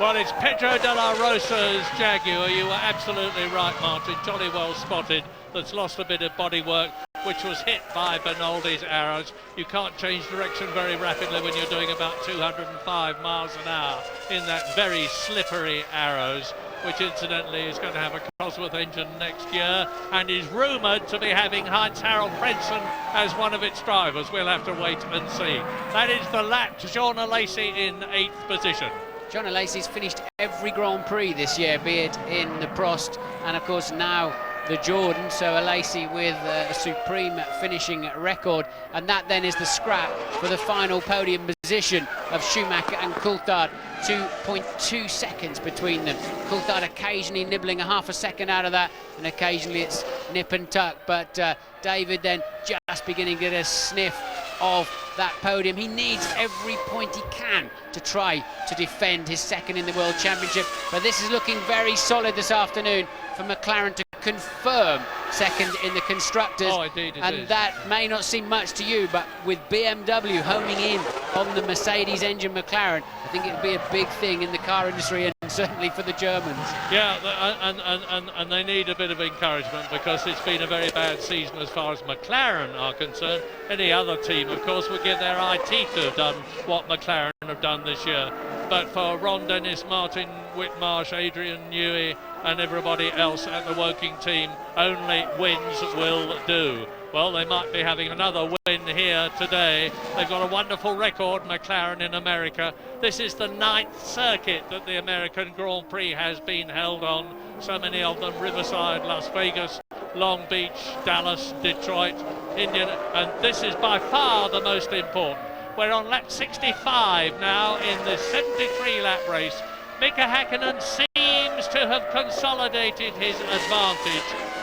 Well, it's Pedro de la Rosa's Jaguar. You were absolutely right, Martin. Jolly well spotted. That's lost a bit of bodywork, which was hit by Bernaldi's arrows. You can't change direction very rapidly when you're doing about 205 miles an hour in that very slippery arrows, which incidentally is going to have a Cosworth engine next year and is rumoured to be having Heinz-Harald Frentzen as one of its drivers. We'll have to wait and see. That is the lap to Jean Alesi in 8th position. John Alesi's finished every Grand Prix this year, be it in the Prost and of course now the Jordan, so Alesi with a supreme finishing record, and that then is the scrap for the final podium position of Schumacher and Coulthard. 2.2 seconds between them. Coulthard occasionally nibbling a half a second out of that, and occasionally it's nip and tuck, but David then just beginning to get a sniff of that podium. He needs every point he can to try to defend his second in the World Championship, but this is looking very solid this afternoon for McLaren to confirm second in the Constructors. Oh, indeed it is. That may not seem much to you, but with BMW honing in on the Mercedes engine McLaren, I think it would be a big thing in the car industry and certainly for the Germans. Yeah, and they need a bit of encouragement because it's been a very bad season as far as McLaren are concerned. Any other team, of course, would give their IT to have done what McLaren have done this year. But for Ron Dennis, Martin Whitmarsh, Adrian Newey and everybody else at the working team, only wins will do. Well, they might be having another win here today. They've got a wonderful record, McLaren, in America. This is the 9th circuit that the American Grand Prix has been held on. So many of them: Riverside, Las Vegas, Long Beach, Dallas, Detroit, Indian, and this is by far the most important. We're on lap 65 now in the 73-lap race. Mika Häkkinen seems to have consolidated his advantage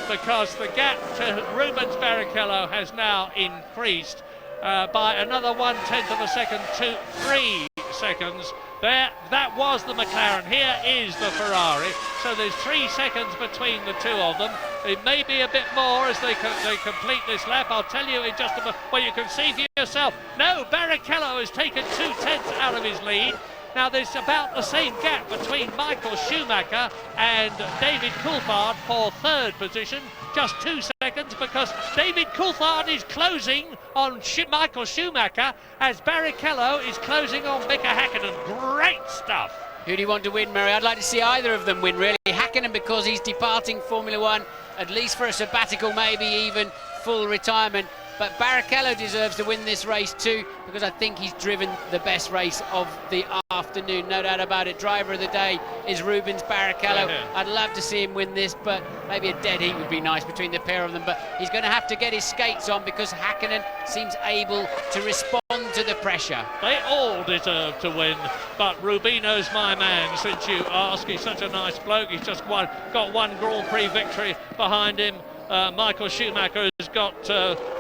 because the gap to Rubens Barrichello has now increased by another 1/10 of a second to 3 seconds. There, that was the McLaren. Here is the Ferrari. So there's 3 seconds between the two of them. It may be a bit more as they complete this lap. I'll tell you in just a moment. Well, you can see for yourself. No, Barrichello has taken 2/10 out of his lead. Now there's about the same gap between Michael Schumacher and David Coulthard for 3rd position. Just 2 seconds because David Coulthard is closing on Michael Schumacher as Barrichello is closing on Mika Häkkinen. Great stuff. Who do you want to win, Murray? I'd like to see either of them win, really. Häkkinen because he's departing Formula One, at least for a sabbatical, maybe even full retirement. But Barrichello deserves to win this race too, because I think he's driven the best race of the afternoon, no doubt about it. Driver of the day is Rubens Barrichello. I'd love to see him win this, but maybe a dead heat would be nice between the pair of them. But he's going to have to get his skates on because Häkkinen seems able to respond to the pressure. They all deserve to win, but Rubino's my man, since you ask. He's such a nice bloke. He's just got one Grand Prix victory behind him. Michael Schumacher has got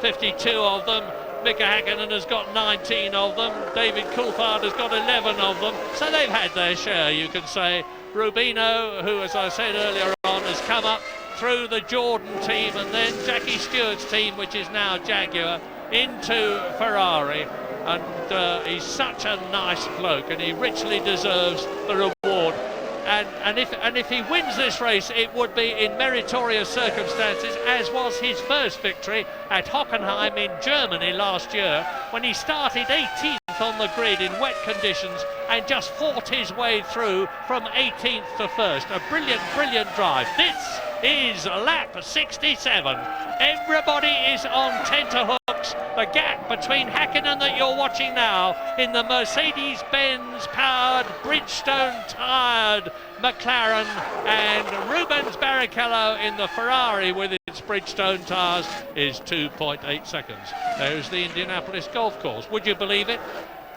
52 of them. Mika Häkkinen has got 19 of them. David Coulthard has got 11 of them. So they've had their share, you can say. Rubino, who, as I said earlier on, has come up through the Jordan team and then Jackie Stewart's team, which is now Jaguar, into Ferrari. and he's such a nice bloke, and he richly deserves the reward. And if he wins this race, it would be in meritorious circumstances, as was his first victory at Hockenheim in Germany last year, when he started 18th on the grid in wet conditions and just fought his way through from 18th to first. A brilliant drive. This is lap 67. Everybody is on tenterhooks. The gap between Häkkinen that you're watching now in the Mercedes-Benz powered Bridgestone tired McLaren and Rubens Barrichello in the Ferrari with its Bridgestone tyres is 2.8 seconds. There's the Indianapolis golf course. Would you believe it?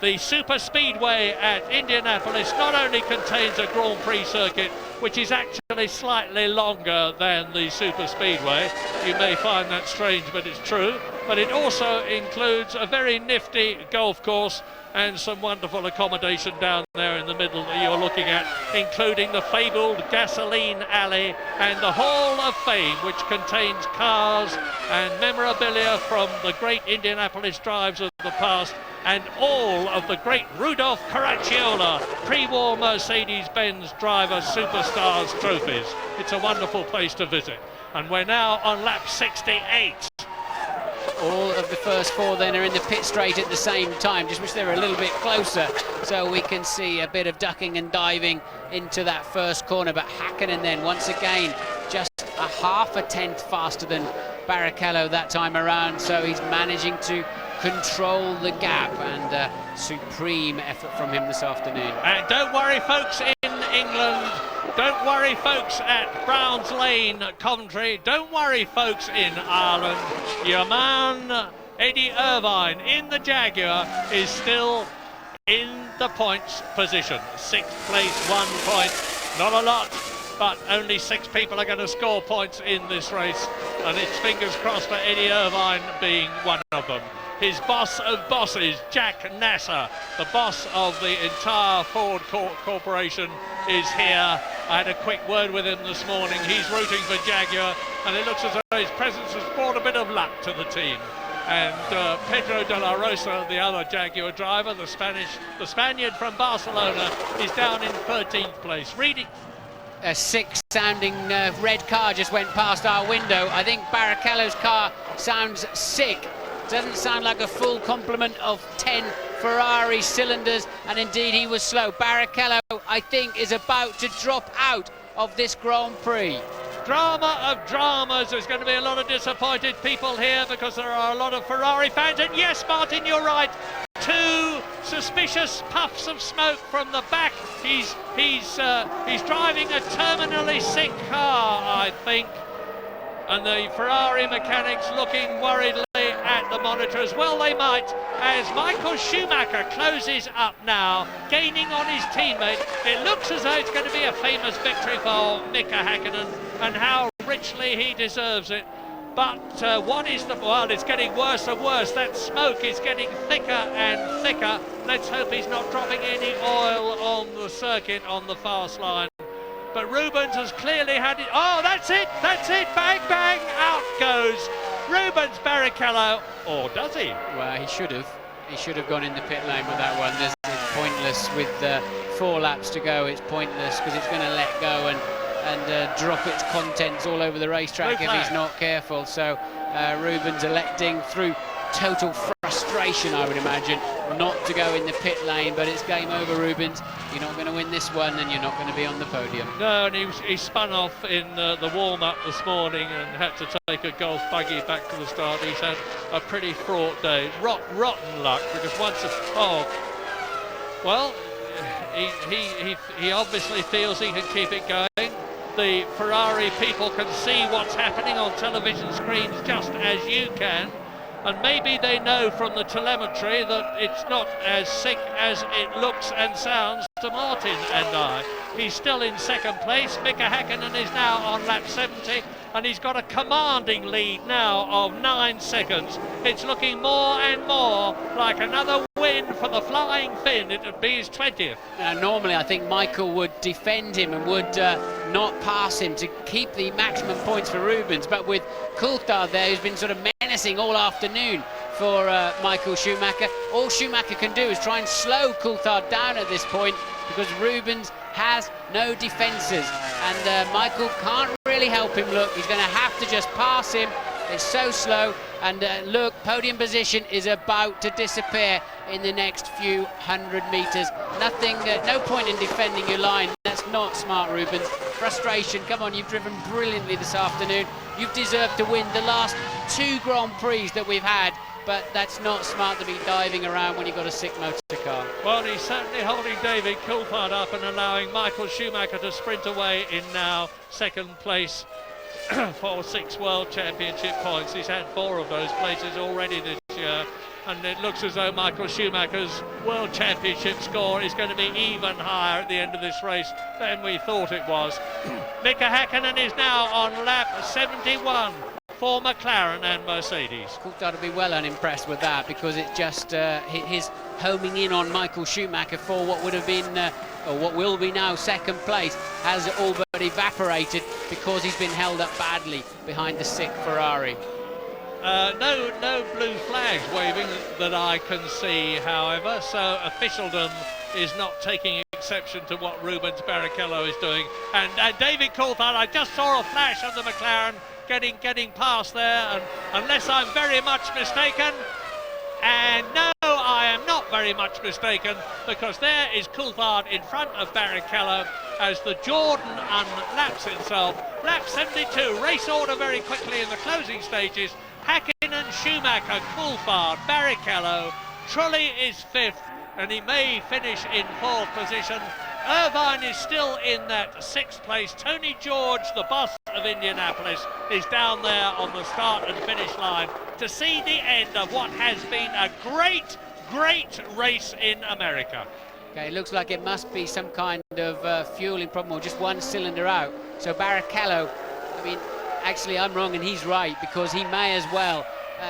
The super speedway at Indianapolis not only contains a Grand Prix circuit, which is actually slightly longer than the super speedway. You may find that strange, but it's true. But it also includes a very nifty golf course and some wonderful accommodation down there in the middle that you're looking at, including the fabled gasoline alley and the Hall of Fame, which contains cars and memorabilia from the great Indianapolis drives of the past, and all of the great Rudolph Caracciola pre-war Mercedes-Benz driver superstars trophies. It's a wonderful place to visit. And we're now on lap 68. All of the first four then are in the pit straight at the same time. Just wish they were a little bit closer so we can see a bit of ducking and diving into that first corner. But Häkkinen then once again just a half a tenth faster than Barrichello that time around, so he's managing to control the gap, and supreme effort from him this afternoon. And don't worry folks in England, don't worry folks at Browns Lane, Coventry, don't worry folks in Ireland, your man Eddie Irvine in the Jaguar is still in the points position. 6th place, 1 point, not a lot, but only 6 people are going to score points in this race, and it's fingers crossed for Eddie Irvine being one of them. His boss of bosses, Jack Nasser, the boss of the entire Ford Corporation, is here. I had a quick word with him this morning. He's rooting for Jaguar, and it looks as though his presence has brought a bit of luck to the team. And Pedro de la Rosa, the other Jaguar driver, the Spaniard from Barcelona, is down in 13th place. Reading. A sick-sounding red car just went past our window. I think Barrichello's car sounds sick. Doesn't sound like a full complement of 10 Ferrari cylinders, and indeed he was slow. Barrichello, I think, is about to drop out of this Grand Prix. Drama of dramas. There's going to be a lot of disappointed people here because there are a lot of Ferrari fans. And yes, Martin, you're right. 2 suspicious puffs of smoke from the back. He's driving a terminally sick car, I think. And the Ferrari mechanics looking worriedly at the monitors. Well, they might, as Michael Schumacher closes up now, gaining on his teammate. It looks as though it's going to be a famous victory for Mika Häkkinen, and how richly he deserves it. But what is the... Well, it's getting worse and worse. That smoke is getting thicker and thicker. Let's hope he's not dropping any oil on the circuit on the fast line. But Rubens has clearly had it. Oh, that's it, bang, bang, out goes Rubens Barrichello. Or does he? Well, he should have. He should have gone in the pit lane with that one. It's pointless with 4 laps to go. It's pointless because it's going to let go and drop its contents all over the racetrack if he's not careful. So Rubens electing through total frustration, I would imagine, not to go in the pit lane, but it's game over, Rubens. You're not going to win this one, and you're not going to be on the podium. No, and he spun off in the warm-up this morning and had to take a golf buggy back to the start. He's had a pretty fraught day. Rotten luck, because he obviously feels he can keep it going. The Ferrari people can see what's happening on television screens just as you can. And maybe they know from the telemetry that it's not as sick as it looks and sounds to Martin and I. He's still in 2nd place. Mika Häkkinen is now on lap 70, and he's got a commanding lead now of 9 seconds. It's looking more and more like another win for the Flying Finn. It would be his 20th. Normally, I think Michael would defend him and would not pass him to keep the maximum points for Rubens, but with Coulthard there, who's been sort of menacing all afternoon for Michael Schumacher. All Schumacher can do is try and slow Coulthard down at this point, because Rubens has no defences, and Michael can't really help him. Look, he's going to have to just pass him. It's so slow, and look, podium position is about to disappear in the next few 100 metres. Nothing, no point in defending your line. That's not smart, Rubens. Frustration, come on, you've driven brilliantly this afternoon. You've deserved to win the last 2 Grand Prix that we've had, but that's not smart to be diving around when you've got a sick motor car. Well, he's certainly holding David Coulthard up and allowing Michael Schumacher to sprint away in now second place for 6 World Championship points. He's had 4 of those places already this year, and it looks as though Michael Schumacher's World Championship score is going to be even higher at the end of this race than we thought it was. Mika Häkkinen is now on lap 71 for McLaren and Mercedes. Coulthard will be well unimpressed with that, because it just his homing in on Michael Schumacher for what would have been or what will be now second place has all but evaporated, because he's been held up badly behind the sick Ferrari. No blue flags waving that I can see, however, so officialdom is not taking exception to what Rubens Barrichello is doing. And David Coulthard, I just saw a flash of the McLaren getting past there, and unless I'm very much mistaken, and no, I am not very much mistaken, because there is Coulthard in front of Barrichello as the Jordan unlaps himself. Lap 72, race order very quickly in the closing stages. Häkkinen, Schumacher, Coulthard, Barrichello. Trulli is 5th, and he may finish in 4th position. Irvine is still in that 6th place. Tony George, the boss of Indianapolis, is down there on the start and finish line to see the end of what has been a great race in America. Okay, it looks like it must be some kind of fueling problem, or just one cylinder out. So Barrichello, I mean, actually I'm wrong and he's right, because he may as well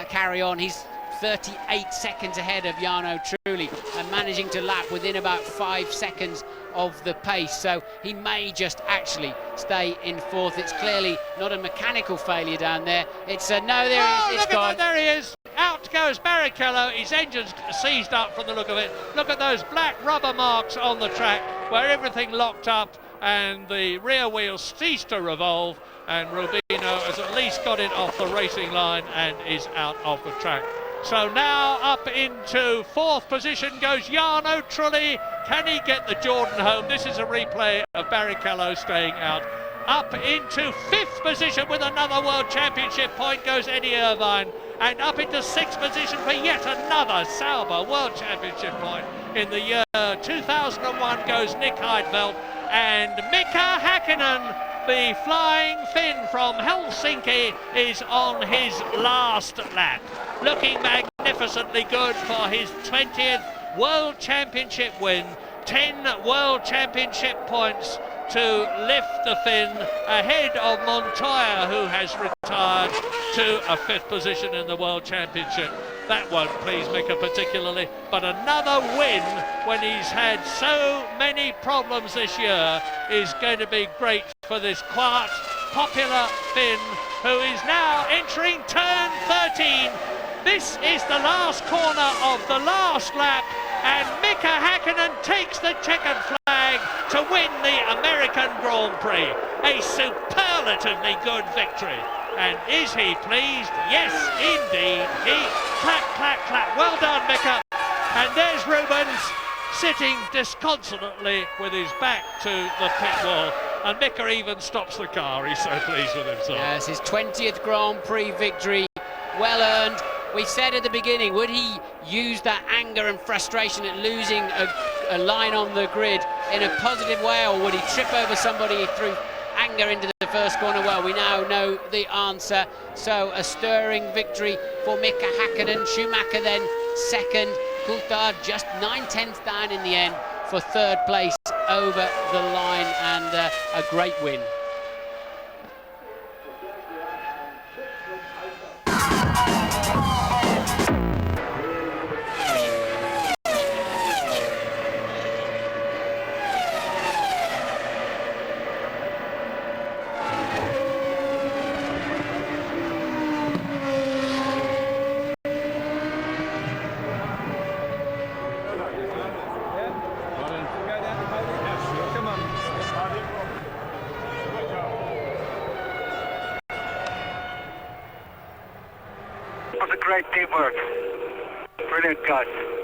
carry on. He's 38 seconds ahead of Jarno Trulli and managing to lap within about 5 seconds of the pace, so he may just actually stay in 4th. It's clearly not a mechanical failure down there. It's no, there it is, it's gone. There he is. Out goes Barrichello. His engine's seized up from the look of it. Look at those black rubber marks on the track where everything locked up and the rear wheel ceased to revolve, and Rubino has at least got it off the racing line and is out of the track. So now up into 4th position goes Jarno Trulli. Can he get the Jordan home? This is a replay of Barrichello staying out. Up into 5th position with another World Championship point goes Eddie Irvine. And up into 6th position for yet another Sauber World Championship point in the year 2001 goes Nick Heidfeld. And Mika Häkkinen, the flying Finn from Helsinki, is on his last lap. Looking magnificently good for his 20th World Championship win. 10 World Championship points to lift the Finn ahead of Montoya, who has retired to a 5th position in the World Championship. That won't please Mika particularly, but another win when he's had so many problems this year is going to be great for this quite popular Finn, who is now entering turn 13. This is the last corner of the last lap, and Mika Häkkinen takes the checkered flag to win the American Grand Prix. A superlatively good victory. And is he pleased? Yes, indeed. He clap, clap, clap. Well done, Mika. And there's Rubens sitting disconsolately with his back to the pit wall. And Mika even stops the car. He's so pleased with himself. Yes, his 20th Grand Prix victory. Well earned. We said at the beginning, would he use that anger and frustration at losing a line on the grid in a positive way, or would he trip over somebody through anger into the first corner? Well, we now know the answer. So a stirring victory for Mika Häkkinen. Schumacher then second. Coulthard just 9/10 down in the end for 3rd place over the line, and a great win. great teamwork. Brilliant, guys.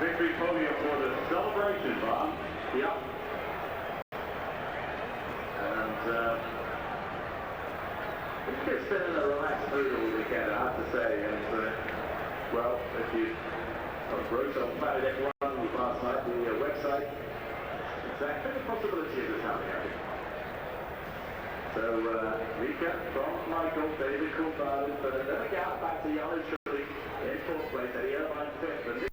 Victory podium for the celebration bar. Yep. And it's been a relaxed mood all weekend, I have to say. And well, if you wrote on Planet F1 last night, the website, exactly the possibility of this happening, I think. So, Rika from Michael, David Coulthard in third, then a gap back to Jan Schulli in fourth place, Eddie Irvine fifth, and